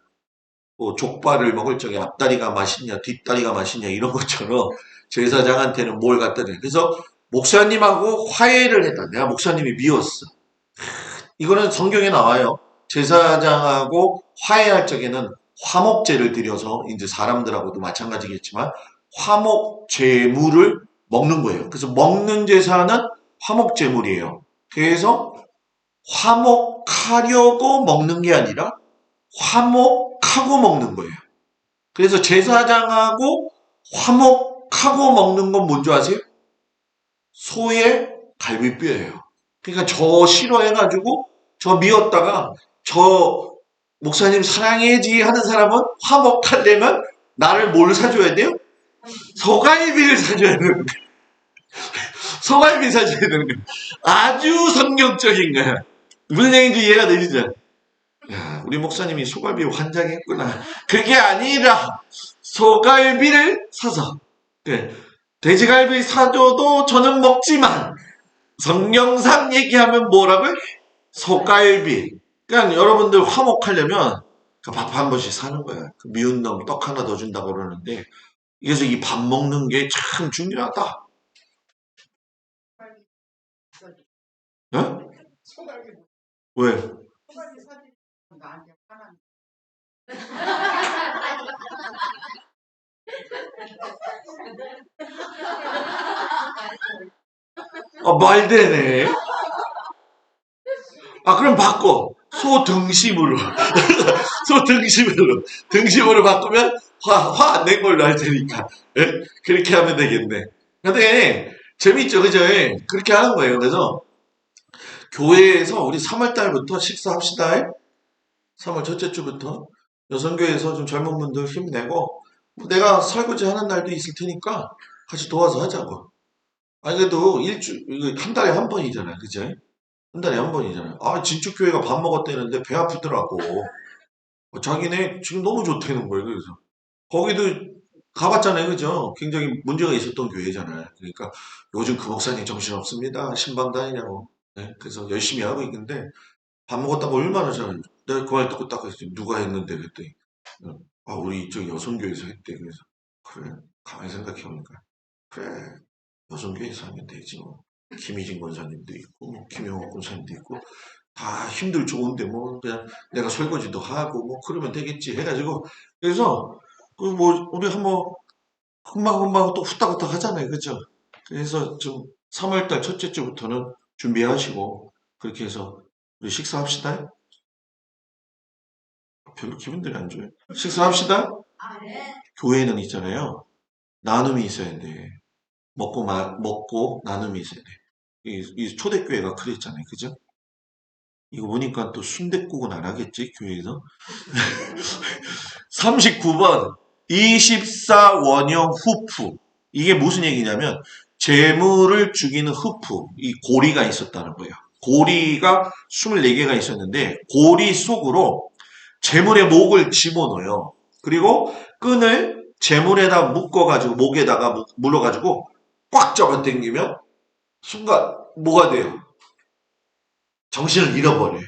족발을 먹을 적에 앞다리가 맛있냐, 뒷다리가 맛있냐, 이런 것처럼 제사장한테는 뭘 갖다 대. 그래서 목사님하고 화해를 했다. 내가 목사님이 미웠어. 이거는 성경에 나와요. 제사장하고 화해할 적에는 화목제를 드려서 이제 사람들하고도 마찬가지겠지만 화목제물을 먹는 거예요. 그래서 먹는 제사는 화목제물이에요. 그래서 화목하려고 먹는 게 아니라 화목하고 먹는 거예요. 그래서 제사장하고 화목하고 먹는 건 뭔지 아세요? 소의 갈비뼈예요. 그러니까 저 싫어해가지고 저 미웠다가 저 목사님 사랑해지 하는 사람은 화목하려면 나를 뭘 사줘야 돼요? 소갈비를 사줘야 되는 거예요. 소갈비 사줘야 되는 거예요. 아주 성경적인 거야. 무슨 얘기인지 이해가 되시죠? 야, 우리 목사님이 소갈비 환장했구나. 그게 아니라 소갈비를 사서 네, 돼지갈비 사줘도 저는 먹지만 성경상 얘기하면 뭐라고요? 소갈비. 그러니까 여러분들 화목하려면 밥 한 번씩 사는 거야. 그 미운 놈 떡 하나 더 준다고 그러는데 그래서 이 밥 먹는 게 참 중요하다. 어? 왜? 말되네. 그럼 바꿔. 소등심으로. 소등심으로. 등심으로 바꾸면 화 안 낸 걸로 할 테니까. 예? 그렇게 하면 되겠네. 근데 재밌죠, 그죠? 예, 그렇게 하는 거예요. 그래서 교회에서 우리 3월달부터 식사합시다. 3월 첫째 주부터 여성교회에서 좀 젊은 분들 힘내고 뭐 내가 설거지 하는 날도 있을 테니까 같이 도와서 하자고. 아니 그래도 이거 한 달에 한 번이잖아요, 그죠? 한 달에 한 번이잖아요. 진축교회가 밥 먹었대는데 배 아프더라고. 자기네 지금 너무 좋다는 거예요. 그래서 거기도 가봤잖아요, 그죠? 굉장히 문제가 있었던 교회잖아요. 그러니까 요즘 그 목사님 정신없습니다. 신방 다니냐고. 네? 그래서 열심히 하고 있는데 밥 먹었다고 얼마나 잘. 내가 그 말 듣고 딱 했더니 누가 했는데 그랬더니 우리 이쪽 여성교회에서 했대. 그래서 그래, 가만히 생각해보니까 그래, 여성교회에서 하면 되지 뭐. 김희진 권사님도 있고 뭐 김영옥 권사님도 있고 다 힘들 좋은데 뭐 그냥 내가 설거지도 하고 뭐 그러면 되겠지 해가지고 그래서 그 뭐 우리 한번 금방금방 또 후딱후딱 하잖아요, 그죠? 그래서 좀 3월달 첫째 주부터는 준비하시고 그렇게 해서 우리 식사합시다. 별로 기분들이 안 좋아요. 식사합시다. 교회는 있잖아요. 나눔이 있어야 돼. 먹고 나눔이 있어야 돼. 이 초대교회가 그랬잖아요, 그죠? 이거 보니까 또 순댓국은 안 하겠지, 교회에서? 39번 24원형 후프. 이게 무슨 얘기냐면 재물을 죽이는 후프, 이 고리가 있었다는 거예요. 고리가 24개가 있었는데 고리 속으로 재물의 목을 집어넣어요. 그리고 끈을 재물에다 묶어가지고 목에다가 물어가지고 꽉 잡아당기면 순간 뭐가 돼요? 정신을 잃어버려요.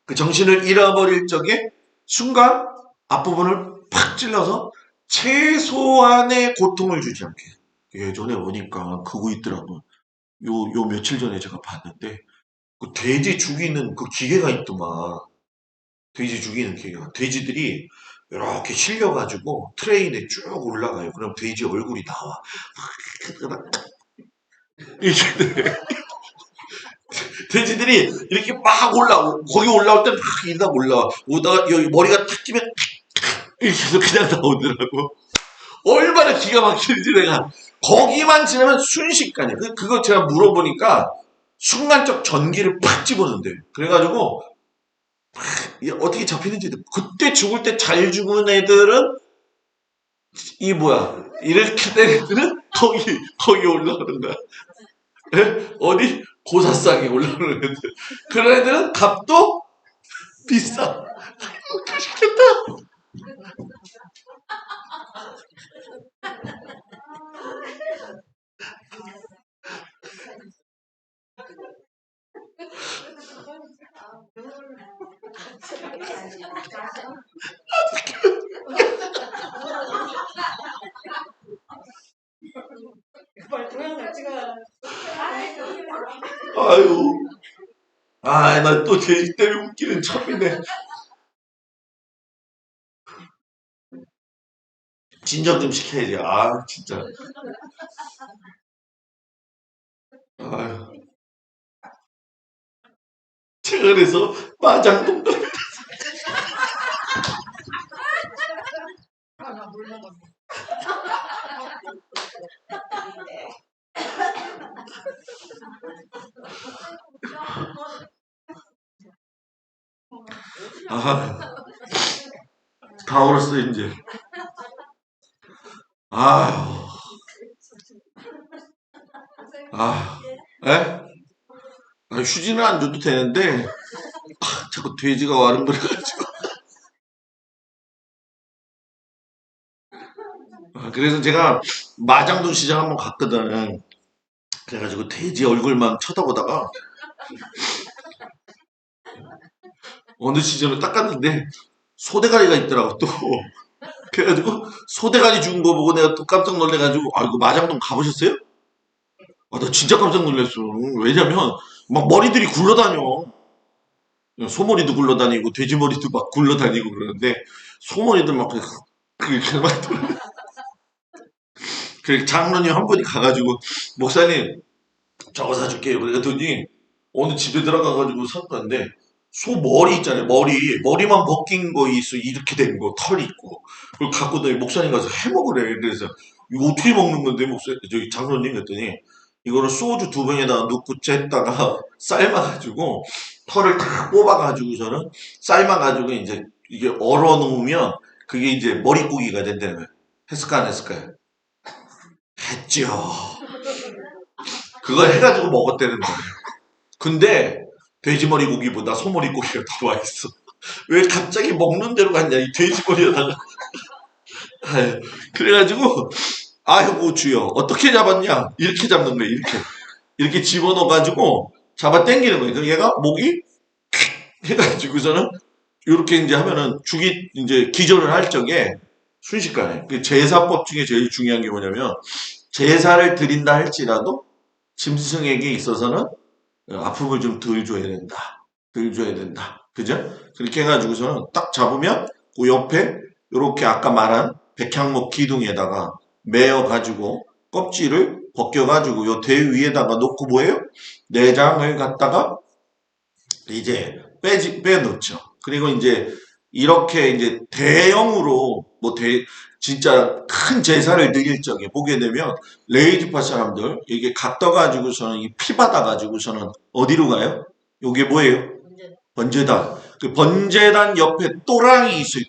그 정신을 잃어버릴 적에 순간 앞부분을 팍 찔러서 최소한의 고통을 주지 않게. 예전에 보니까 그거 있더라고. 요 며칠 전에 제가 봤는데 그 돼지 죽이는 그 기계가 있더만. 돼지 죽이는 기계가. 돼지들이 이렇게 실려가지고 트레인에 쭉 올라가요. 그럼 돼지 얼굴이 나와. 돼지들이 얘들이 이렇게 막 거기 올라올 때 막 이러다 오다가 여기 머리가 탁 끼면 이렇게 해서 그냥 나오더라고. 얼마나 기가 막히는지 내가. 거기만 지나면 순식간이야. 그거 제가 물어보니까 순간적 전기를 팍 집어넣는데. 그래가지고 이게 어떻게 잡히는지 그때 죽을 때 잘 죽은 애들은 이 뭐야 이렇게 된 애들은 거기 올라오는 거야. 예? 어디 고사상에 올라오는 애들. 그런 애들은 값도 비싸. 맛있겠다. 아유, 나 또 돼지 때문에 웃기는 첩이네. 진정 좀 시켜야지. 진짜. 아유, 제가 그래서 마장동 아, 다 얼었어 이제. 아유, 아, 에? 휴지는 안 줘도 되는데 자꾸 돼지가 와른거려가지고. 그래서 제가 마장동 시장 한번 갔거든. 그래가지고 돼지 얼굴만 쳐다보다가 어느 시즌을 닦았는데 소대가리가 있더라고 또. 그래가지고 소대가리 죽은 거 보고 내가 또 깜짝 놀래가지고 이거 마장동 가보셨어요? 나 진짜 깜짝 놀랐어. 왜냐면 막 머리들이 굴러다녀. 소머리도 굴러다니고 돼지머리도 막 굴러다니고 그러는데 소머리들 막 그렇게 막 그 장로님 한 분이 가가지고 목사님 저거 사줄게요. 그랬더니 어느 집에 들어가가지고 샀는데 소 머리 있잖아요. 머리만 벗긴 거 있어. 이렇게 된 거, 털 있고. 그걸 갖고 다 목사님 가서 해 먹으래. 그래서 이거 어떻게 먹는 건데 목사님 저기 장로님 그랬더니 이거를 소주 2병에다가 넣고 쬐다가 삶아가지고 털을 다 뽑아가지고서는 삶아가지고 이제 이게 얼어 놓으면 그게 이제 머릿고기가 된다는 거예요. 했을까 안 했을까요? 했죠. 그걸 해가지고 먹었다는 거예요. 근데 돼지머리 고기보다 소머리 고기가 더 맛있어. 왜 갑자기 먹는 대로 갔냐, 이 돼지머리에다가. 아유, 그래가지고, 아이고, 주여, 어떻게 잡았냐? 이렇게 잡는 거예요, 이렇게. 이렇게 집어넣어가지고, 잡아 당기는 거예요. 그래서 얘가 목이 해가지고서는, 이렇게 이제 하면은 죽이, 이제 기절을 할 적에 순식간에. 그 제사법 중에 제일 중요한 게 뭐냐면, 제사를 드린다 할지라도, 짐승에게 있어서는 아픔을 좀 덜 줘야 된다. 덜 줘야 된다. 그죠? 그렇게 해가지고서는 딱 잡으면 그 옆에 이렇게 아까 말한 백향목 기둥에다가 매어가지고 껍질을 벗겨가지고 요 대 위에다가 놓고 뭐예요? 내장을 갖다가 이제 빼놓죠. 그리고 이제 이렇게 이제 대형으로 진짜 큰 제사를 드릴 적에 보게 되면 레이지파 사람들 이게 각 떠가지고서는 이 피 받아가지고서는 어디로 가요? 요게 뭐예요? 번제단. 그 번제단 옆에 또랑이 있어요.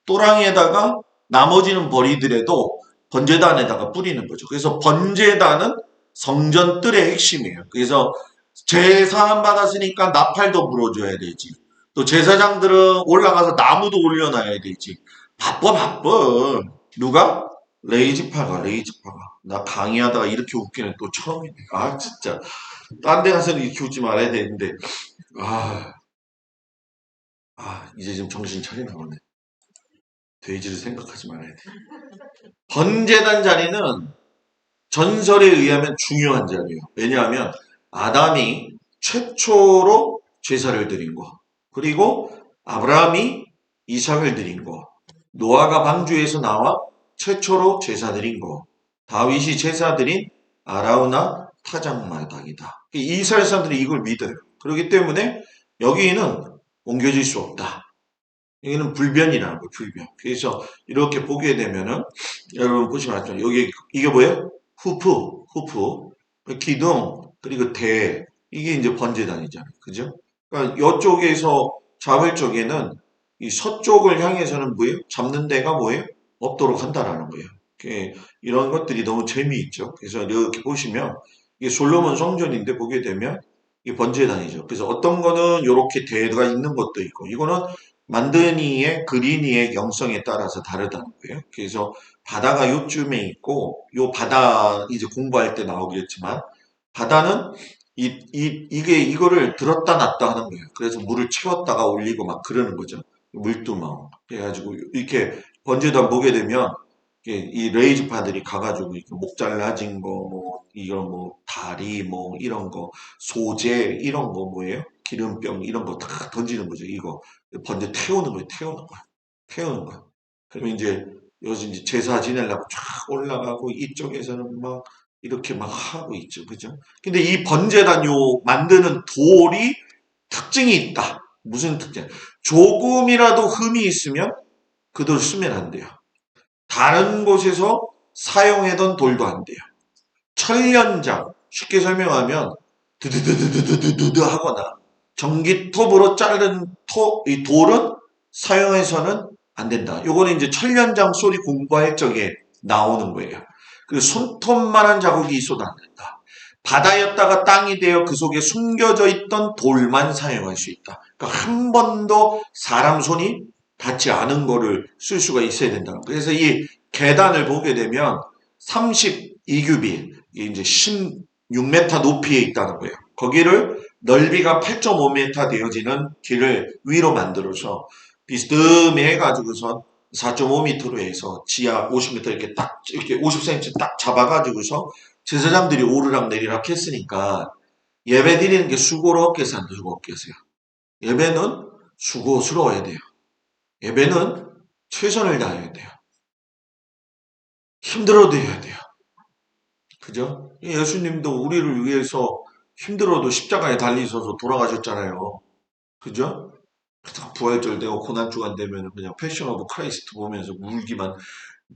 또랑에다가 나머지는 버리더라도 번제단에다가 뿌리는 거죠. 그래서 번제단은 성전 뜰의 핵심이에요. 그래서 제사함 받았으니까 나팔도 불어줘야 되지. 또 제사장들은 올라가서 나무도 올려놔야 되지. 바빠. 누가? 레이지파가. 나 강의하다가 이렇게 웃기는 또 처음이네. 진짜. 딴 데 가서는 이렇게 웃지 말아야 되는데. 아, 이제 좀 정신 차리나 보네. 돼지를 생각하지 말아야 돼. 번제단 자리는 전설에 의하면 중요한 자리예요. 왜냐하면 아담이 최초로 제사를 드린 거, 그리고 아브라함이 이삭을 드린 거, 노아가 방주에서 나와 최초로 제사 드린 거, 다윗이 제사 드린 아라우나 타작마당이다. 이스라엘 사람들이 이걸 믿어요. 그렇기 때문에 여기는 옮겨질 수 없다. 여기는 불변이라는 거예요, 불변. 그래서 이렇게 보게 되면은, 여러분 보시면 알죠? 여기, 이게 뭐예요? 후프, 기둥, 그리고 대. 이게 이제 번제단이잖아요. 그죠? 그러니까 이쪽에서 잡을 쪽에는 이 서쪽을 향해서는 뭐예요? 잡는 데가 뭐예요? 없도록 한다라는 거예요. 이런 것들이 너무 재미있죠. 그래서 이렇게 보시면, 이게 솔로몬 성전인데 보게 되면, 이게 번제단이죠. 그래서 어떤 거는 이렇게 대가 있는 것도 있고, 이거는 만든 이의 그린 이의 영성에 따라서 다르다는 거예요. 그래서 바다가 요쯤에 있고 요 바다 이제 공부할 때 나오겠지만 바다는 이게 이거를 들었다 놨다 하는 거예요. 그래서 물을 채웠다가 올리고 막 그러는 거죠. 물두멍. 그래가지고 이렇게 번제단 보게 되면 이 레이즈파들이 가가지고 목 잘라진 거, 뭐, 이런 뭐, 다리, 뭐, 이런 거, 소재, 이런 거 뭐예요? 기름병, 이런 거 다 던지는 거죠. 이거. 번제 태우는 거예요. 태우는 거야. 태우는 거야. 그러면 이제, 요즘 이제 제사 지내려고 쫙 올라가고, 이쪽에서는 막, 이렇게 막 하고 있죠. 그죠? 근데 이 번제단 만드는 돌이 특징이 있다. 무슨 특징? 조금이라도 흠이 있으면 그 돌 쓰면 안 돼요. 다른 곳에서 사용하던 돌도 안 돼요. 천련장, 쉽게 설명하면 드드드드드드드드 하거나 전기톱으로 자른 이 돌은 사용해서는 안 된다. 요거는 이제 천련장 소리 공부할 적에 나오는 거예요. 그리고 손톱만한 자국이 있어도 안 된다. 바다였다가 땅이 되어 그 속에 숨겨져 있던 돌만 사용할 수 있다. 그러니까 한 번도 사람 손이 닿지 않은 거를 쓸 수가 있어야 된다는 거예요. 그래서 이 계단을 보게 되면 32규빗, 이제 16m 높이에 있다는 거예요. 거기를 넓이가 8.5m 되어지는 길을 위로 만들어서 비스듬히 해가지고서 4.5m로 해서 지하 50m 이렇게 50cm 딱 잡아가지고서 제사장들이 오르락 내리락 했으니까 예배 드리는 게 수고롭겠어요, 안 수고롭겠어요? 예배는 수고스러워야 돼요. 예배는 최선을 다해야 돼요. 힘들어도 해야 돼요. 그죠? 예수님도 우리를 위해서 힘들어도 십자가에 달리셔서 돌아가셨잖아요. 그죠? 부활절 되고 고난주간 되면 그냥 패션 오브 크라이스트 보면서 울기만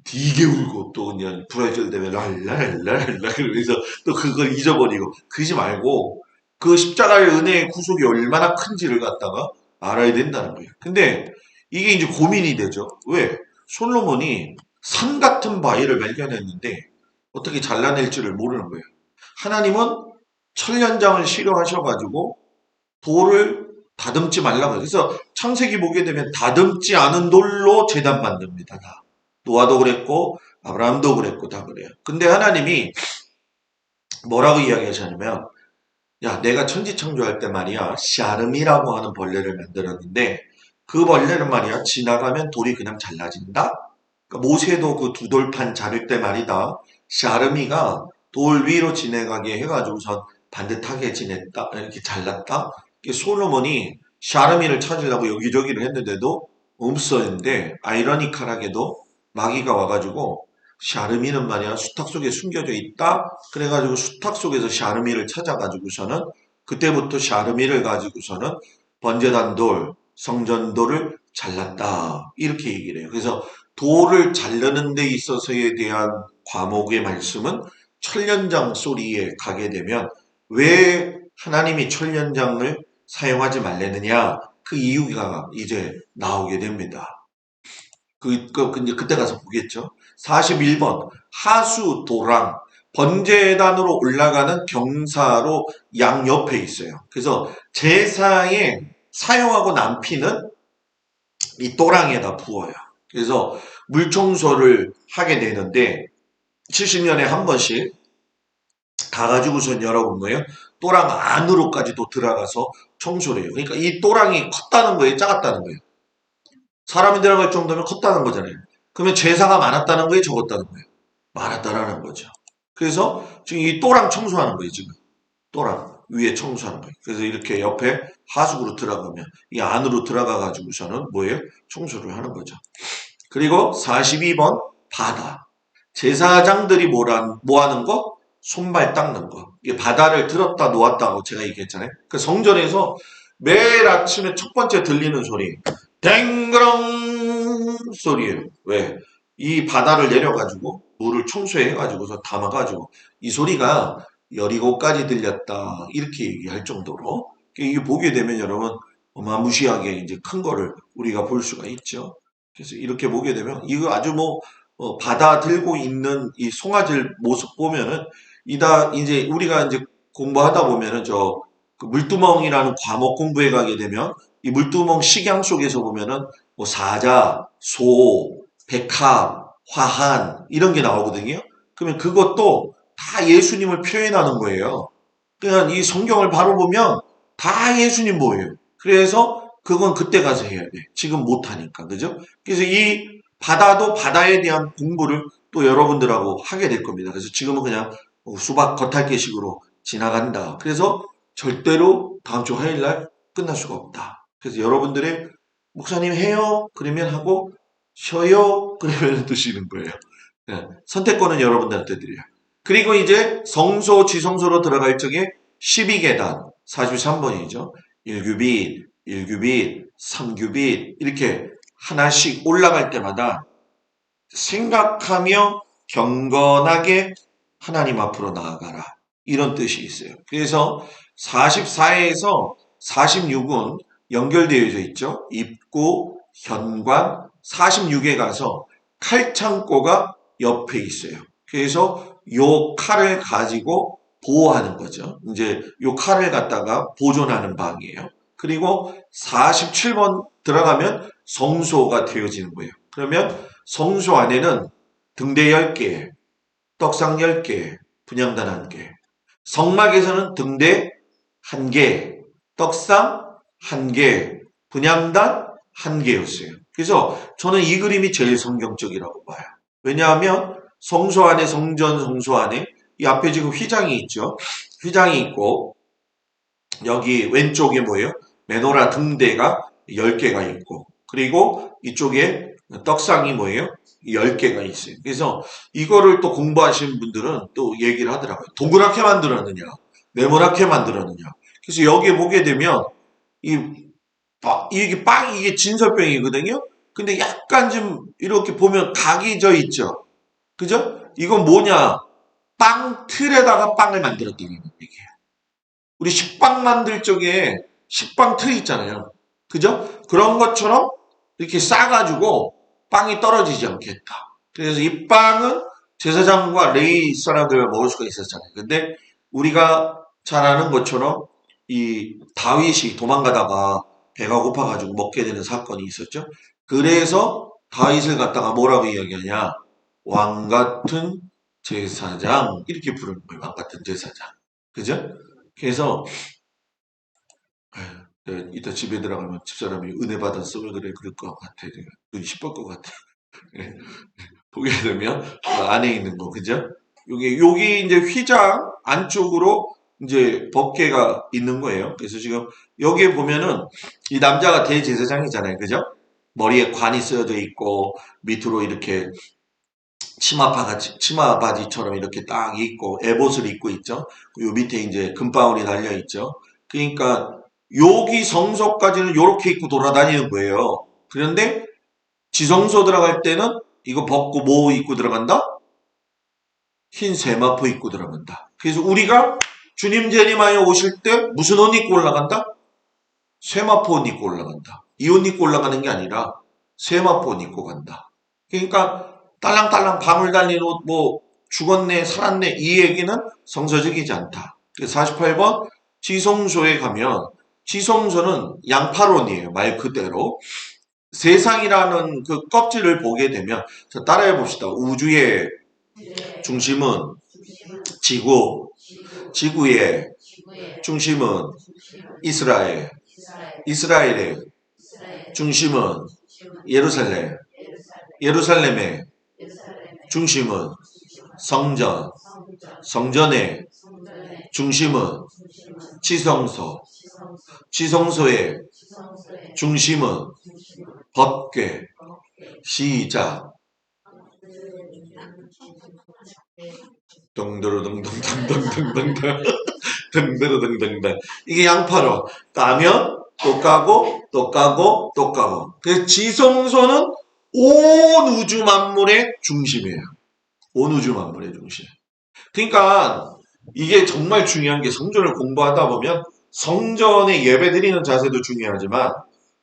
되게 울고 또 그냥 부활절 되면 랄랄랄랄 그러면서 또 그걸 잊어버리고 그러지 말고 그 십자가의 은혜의 구속이 얼마나 큰지를 갖다가 알아야 된다는 거예요. 근데 이게 이제 고민이 되죠. 왜? 솔로몬이 산 같은 바위를 발견했는데 어떻게 잘라낼지를 모르는 거예요. 하나님은 천년장을 싫어하셔가지고 돌을 다듬지 말라고 해요. 그래서 창세기 보게 되면 다듬지 않은 돌로 제단 만듭니다. 다. 노아도 그랬고 아브라함도 그랬고 다 그래요. 근데 하나님이 뭐라고 이야기하셨냐면 야 내가 천지창조할 때 말이야 샤름이라고 하는 벌레를 만들었는데 그 벌레는 말이야 지나가면 돌이 그냥 잘라진다. 그러니까 모세도 그 두 돌판 자를 때 말이다. 샤르미가 돌 위로 지나가게 해가지고선 반듯하게 지냈다. 이렇게 잘랐다. 솔로몬이 샤르미를 찾으려고 여기저기를 했는데도 없었는데 아이러니컬하게도 마귀가 와가지고 샤르미는 말이야 수탉 속에 숨겨져 있다. 그래가지고 수탉 속에서 샤르미를 찾아가지고서는 그때부터 샤르미를 가지고서는 번제단돌, 성전돌을 잘랐다. 이렇게 얘기를 해요. 그래서 돌을 자르는 데 있어서에 대한 과목의 말씀은 천년장 소리에 가게 되면 왜 하나님이 천년장을 사용하지 말랬느냐 그 이유가 이제 나오게 됩니다. 이제 그때 가서 보겠죠. 41번 하수 도랑 번제단으로 올라가는 경사로 양옆에 있어요. 그래서 제사에 사용하고 난 피는 이 또랑에다 부어요. 그래서 물 청소를 하게 되는데 70년에 한 번씩 가가지고선 여러분 뭐예요? 또랑 안으로까지도 들어가서 청소를 해요. 그러니까 이 또랑이 컸다는 거예요? 작았다는 거예요? 사람이 들어갈 정도면 컸다는 거잖아요. 그러면 제사가 많았다는 거예요? 적었다는 거예요? 많았다라는 거죠. 그래서 지금 이 또랑 청소하는 거예요. 지금 또랑 위에 청소하는 거예요. 그래서 이렇게 옆에 하수구로 들어가면 이 안으로 들어가 가지고서는 뭐예요? 청소를 하는 거죠. 그리고 42번 바다. 제사장들이 뭐 하는 거? 손발 닦는 거. 이게 바다를 들었다 놓았다고 제가 얘기했잖아요. 그 성전에서 매일 아침에 첫 번째 들리는 소리, 댕그렁 소리예요. 왜? 이 바다를 내려가지고 물을 청소해가지고서 담아가지고 이 소리가 여리고까지 들렸다 이렇게 얘기할 정도로 이게 보게 되면 여러분 어마무시하게 이제 큰 거를 우리가 볼 수가 있죠. 그래서 이렇게 보게 되면 이거 아주 뭐 바다 들고 있는 이 송아지를 모습 보면은 이제 우리가 이제 공부하다 보면은 그 물두멍이라는 과목 공부해 가게 되면 이 물두멍 식양 속에서 보면은 뭐 사자, 소, 백합, 화한 이런 게 나오거든요. 그러면 그것도 다 예수님을 표현하는 거예요. 그냥 이 성경을 바로 보면 다 예수님 보여요. 그래서 그건 그때 가서 해야 돼. 지금 못 하니까. 그죠? 그래서 이 바다도 바다에 대한 공부를 또 여러분들하고 하게 될 겁니다. 그래서 지금은 그냥 수박 겉핥기식으로 지나간다. 그래서 절대로 다음 주 화요일 날 끝날 수가 없다. 그래서 여러분들의 목사님 해요? 그러면 하고 쉬어요? 그러면 또 쉬는 거예요. 네, 선택권은 여러분들한테 드려요. 그리고 이제 성소, 지성소로 들어갈 적에 12계단, 43번이죠. 1규빗, 1규빗, 3규빗 이렇게 하나씩 올라갈 때마다 생각하며 경건하게 하나님 앞으로 나아가라. 이런 뜻이 있어요. 그래서 44에서 46은 연결되어져 있죠. 입구, 현관, 46에 가서 칼창고가 옆에 있어요. 그래서 요 칼을 가지고 보호하는 거죠. 이제 요 칼을 갖다가 보존하는 방이에요. 그리고 47번 들어가면 성소가 되어지는 거예요. 그러면 성소 안에는 등대 10개, 떡상 10개, 분향단 1개. 성막에서는 등대 1개, 떡상 1개, 분향단 1개였어요. 그래서 저는 이 그림이 제일 성경적이라고 봐요. 왜냐하면 성소 안에 성전 성소 안에 이 앞에 지금 휘장이 있죠. 휘장이 있고 여기 왼쪽에 뭐예요? 메노라 등대가 10개가 있고 그리고 이쪽에 떡상이 뭐예요? 10개가 있어요. 그래서 이거를 또 공부하시는 분들은 또 얘기를 하더라고요. 동그랗게 만들었느냐, 네모나게 만들었느냐. 그래서 여기에 보게 되면 이 이게 진설병이거든요. 근데 약간 좀 이렇게 보면 각이 져 있죠. 그죠? 이건 뭐냐? 빵 틀에다가 빵을 만들었다는 얘기예요. 우리 식빵 만들 적에 식빵 틀 있잖아요. 그죠? 그런 것처럼 이렇게 싸가지고 빵이 떨어지지 않겠다. 그래서 이 빵은 제사장과 레이 사람들 먹을 수가 있었잖아요. 근데 우리가 잘 아는 것처럼 이 다윗이 도망가다가 배가 고파가지고 먹게 되는 사건이 있었죠. 그래서 다윗을 갖다가 뭐라고 이야기하냐? 왕 같은 제사장 이렇게 부르는 거예요. 왕 같은 제사장. 그죠? 그래서 이따 집에 들어가면 집사람이 은혜 받았어 왜 그래 그럴 것 같아. 눈이 시뻘 것 같아. 예. 보게 되면 안에 있는 거 그죠? 여기 이제 휘장 안쪽으로 이제 법궤가 있는 거예요. 그래서 지금 여기에 보면은 이 남자가 대제사장이잖아요. 그죠? 머리에 관이 쓰여져 있고 밑으로 이렇게 치마 바지처럼 이렇게 딱 입고 에봇을 입고 있죠. 요 밑에 이제 금방울이 달려 있죠. 그러니까 여기 성소까지는 이렇게 입고 돌아다니는 거예요. 그런데 지성소 들어갈 때는 이거 벗고 뭐 입고 들어간다? 흰 세마포 입고 들어간다. 그래서 우리가 주님 재림하여 오실 때 무슨 옷 입고 올라간다? 세마포 옷 입고 올라간다. 이 옷 입고 올라가는 게 아니라 세마포 옷 입고 간다. 그러니까 딸랑딸랑 밤을 달린 옷, 뭐 죽었네, 살았네 이 얘기는 성서적이지 않다. 48번 지성소에 가면 지성소는 양파론이에요. 말 그대로. 세상이라는 그 껍질을 보게 되면 따라해 봅시다. 우주의 중심은 지구, 지구의 중심은 이스라엘, 이스라엘의 중심은 예루살렘, 예루살렘의 중심은 성전, 성전의 중심은 지성소, 지성소의 중심은 법궤, 시작. 덩드르덩덩덩덩덩덩덩 덩드르덩덩덩 이게 양파로 까면 또 까고 또 까고 또 까고 그래서 지성소는 온 우주 만물의 중심이에요. 온 우주 만물의 중심. 그러니까 이게 정말 중요한 게 성전을 공부하다 보면 성전에 예배 드리는 자세도 중요하지만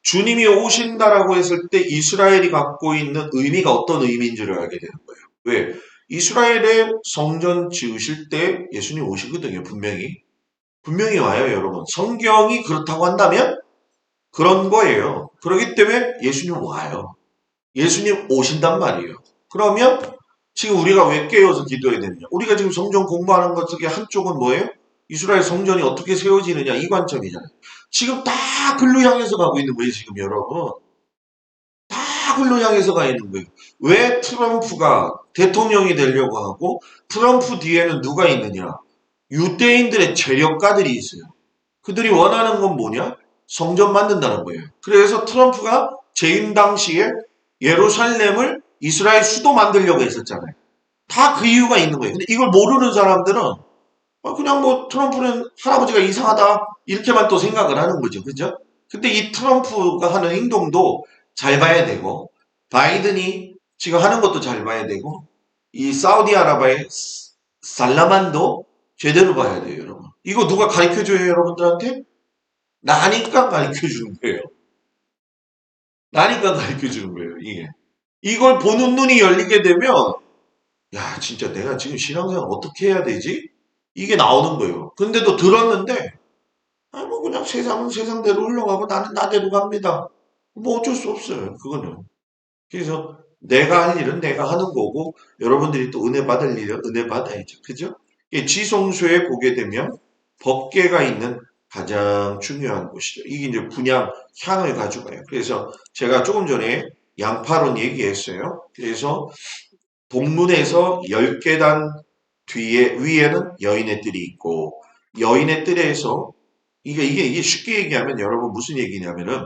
주님이 오신다라고 했을 때 이스라엘이 갖고 있는 의미가 어떤 의미인 줄을 알게 되는 거예요. 왜? 이스라엘의 성전 지으실 때 예수님 오시거든요. 분명히. 분명히 와요, 여러분. 성경이 그렇다고 한다면 그런 거예요. 그렇기 때문에 예수님 와요. 예수님 오신단 말이에요. 그러면 지금 우리가 왜 깨어서 기도해야 되느냐? 우리가 지금 성전 공부하는 것 중에 한쪽은 뭐예요? 이스라엘 성전이 어떻게 세워지느냐 이 관점이잖아요. 지금 다 글로 향해서 가고 있는 거예요, 지금 여러분. 다 글로 향해서 가 있는 거예요. 왜 트럼프가 대통령이 되려고 하고 트럼프 뒤에는 누가 있느냐? 유대인들의 재력가들이 있어요. 그들이 원하는 건 뭐냐? 성전 만든다는 거예요. 그래서 트럼프가 재임 당시에 예루살렘을 이스라엘 수도 만들려고 했었잖아요. 다 그 이유가 있는 거예요. 근데 이걸 모르는 사람들은 그냥 뭐 트럼프는 할아버지가 이상하다 이렇게만 또 생각을 하는 거죠. 그죠? 근데 이 트럼프가 하는 행동도 잘 봐야 되고 바이든이 지금 하는 것도 잘 봐야 되고 이 사우디아라비아의 살라만도 제대로 봐야 돼요, 여러분. 이거 누가 가르쳐줘요, 여러분들한테? 나니까 가르쳐주는 거예요. 나니까 가르쳐주는 거예요, 이게. 이걸 보는 눈이 열리게 되면 야, 진짜 내가 지금 신앙생활 어떻게 해야 되지? 이게 나오는 거예요. 근데도 들었는데, 뭐 그냥 세상은 세상대로 흘러가고 나는 나대로 갑니다. 뭐 어쩔 수 없어요. 그거는. 그래서 내가 할 일은 내가 하는 거고, 여러분들이 또 은혜 받을 일은 은혜 받아야죠. 그죠? 지성소에 보게 되면 법궤가 있는 가장 중요한 곳이죠. 이게 이제 분향, 향을 가져가요. 그래서 제가 조금 전에 양파론 얘기했어요. 그래서 동문에서 10계단 뒤에 위에는 여인의 뜰이 있고 여인의 뜰에서 이게 쉽게 얘기하면 여러분 무슨 얘기냐면은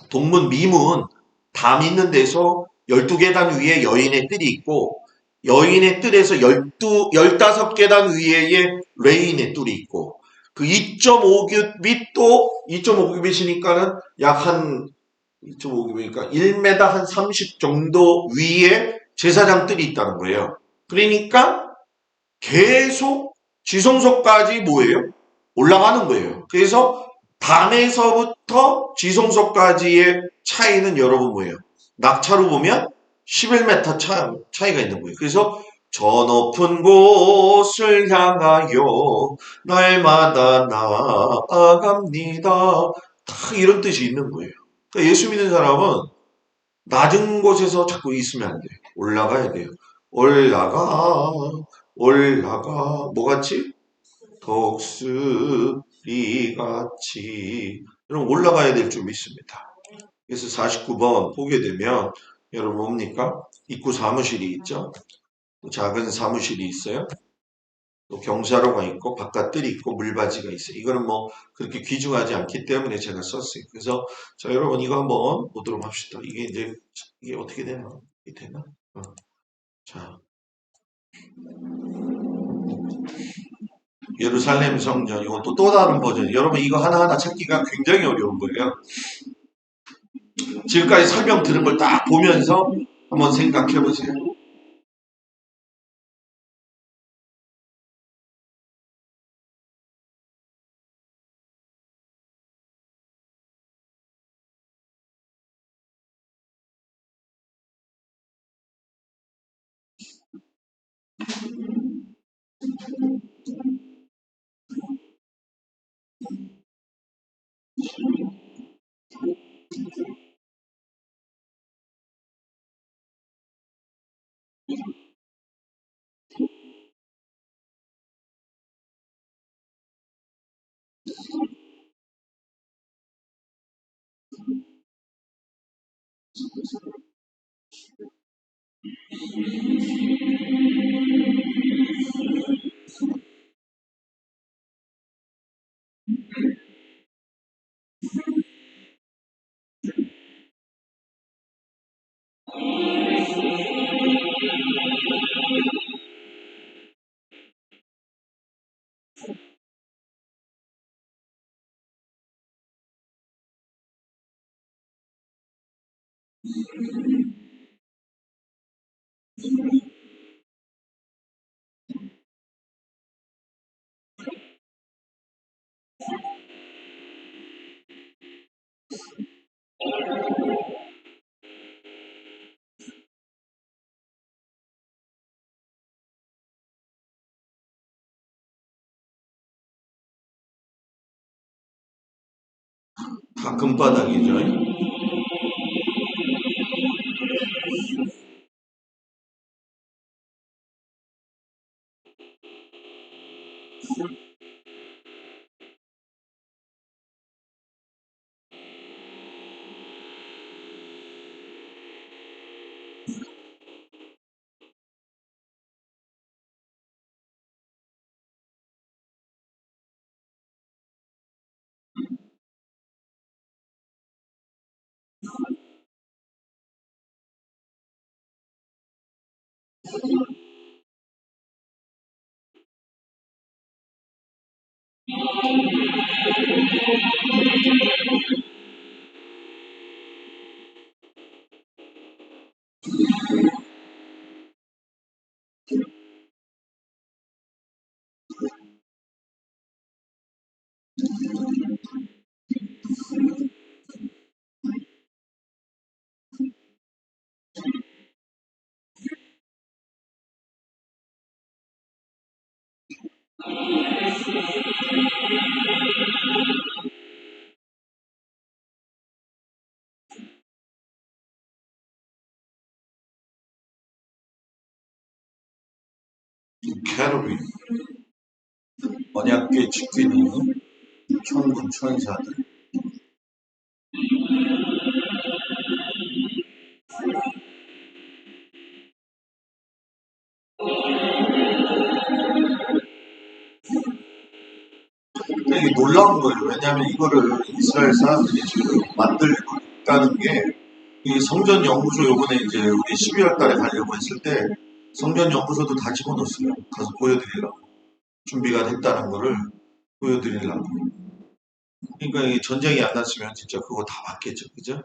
동문 미문 담 있는 데서 12계단 위에 여인의 뜰이 있고 여인의 뜰에서 15계단 위에 레인의 뜰이 있고 그 2.5규빗 또 2.5규빗이니까는 약 한 2.5규빗이니까 1m 한 30 정도 위에 제사장 뜰이 있다는 거예요. 그러니까 계속 지성소까지 뭐예요? 올라가는 거예요. 그래서 담에서부터 지성소까지의 차이는 여러분 뭐예요? 낙차로 보면 11m 차이가 있는 거예요. 그래서 저 높은 곳을 향하여 날마다 나아갑니다. 다 이런 뜻이 있는 거예요. 그러니까 예수 믿는 사람은 낮은 곳에서 자꾸 있으면 안 돼요. 올라가야 돼요. 올라가, 올라가. 뭐같이? 독수리같이. 여러분 올라가야 될 줄 믿습니다. 그래서 49번 보게 되면 여러분 뭡니까? 입구 사무실이 있죠. 작은 사무실이 있어요. 또 경사로가 있고 바깥들이 있고 물바지가 있어요. 이거는 뭐 그렇게 귀중하지 않기 때문에 제가 썼어요. 그래서 자 여러분 이거 한번 보도록 합시다. 이게 이제 이게 어떻게 되나? 이게 되나? 자 예루살렘 성전 이건 또 다른 버전. 여러분 이거 하나하나 찾기가 굉장히 어려운 거예요. 지금까지 설명 들은 걸 딱 보면서 한번 생각해 보세요. 다 금바닥이죠. 캐롤이 언약궤 직귀니 천군 천사들. 이게 놀라운 거예요. 왜냐하면 이거를 이스라엘 사람들이 지금 만들고 있다는 게, 이 성전 연구소 요번에 이제 우리 12월 달에 가려고 했을 때 성전 연구소도 다 집어넣었어요. 가서 보여드리려고. 준비가 됐다는 거를 보여드리려고. 그러니까 이 전쟁이 안 났으면 진짜 그거 다 맞겠죠. 그죠?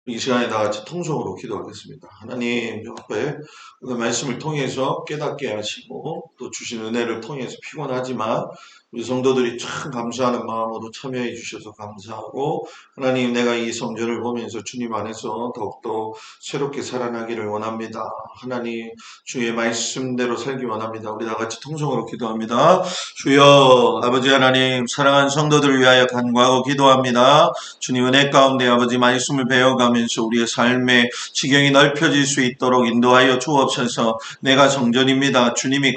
이 시간에 다 같이 통성으로 기도하겠습니다. 하나님 앞에 그 말씀을 통해서 깨닫게 하시고 또 주신 은혜를 통해서 피곤하지만 우리 성도들이 참 감사하는 마음으로 참여해 주셔서 감사하고, 하나님 내가 이 성전을 보면서 주님 안에서 더욱더 새롭게 살아나기를 원합니다. 하나님 주의 말씀대로 살기 원합니다. 우리 다 같이 통성으로 기도합니다. 주여 아버지 하나님, 사랑하는 성도들을 위하여 간구하고 기도합니다. 주님 은혜 가운데 아버지 말씀을 배워가면서 우리의 삶의 지경이 넓혀질 수 있도록 인도하여 주옵소서. 내가 성전입니다. 주님이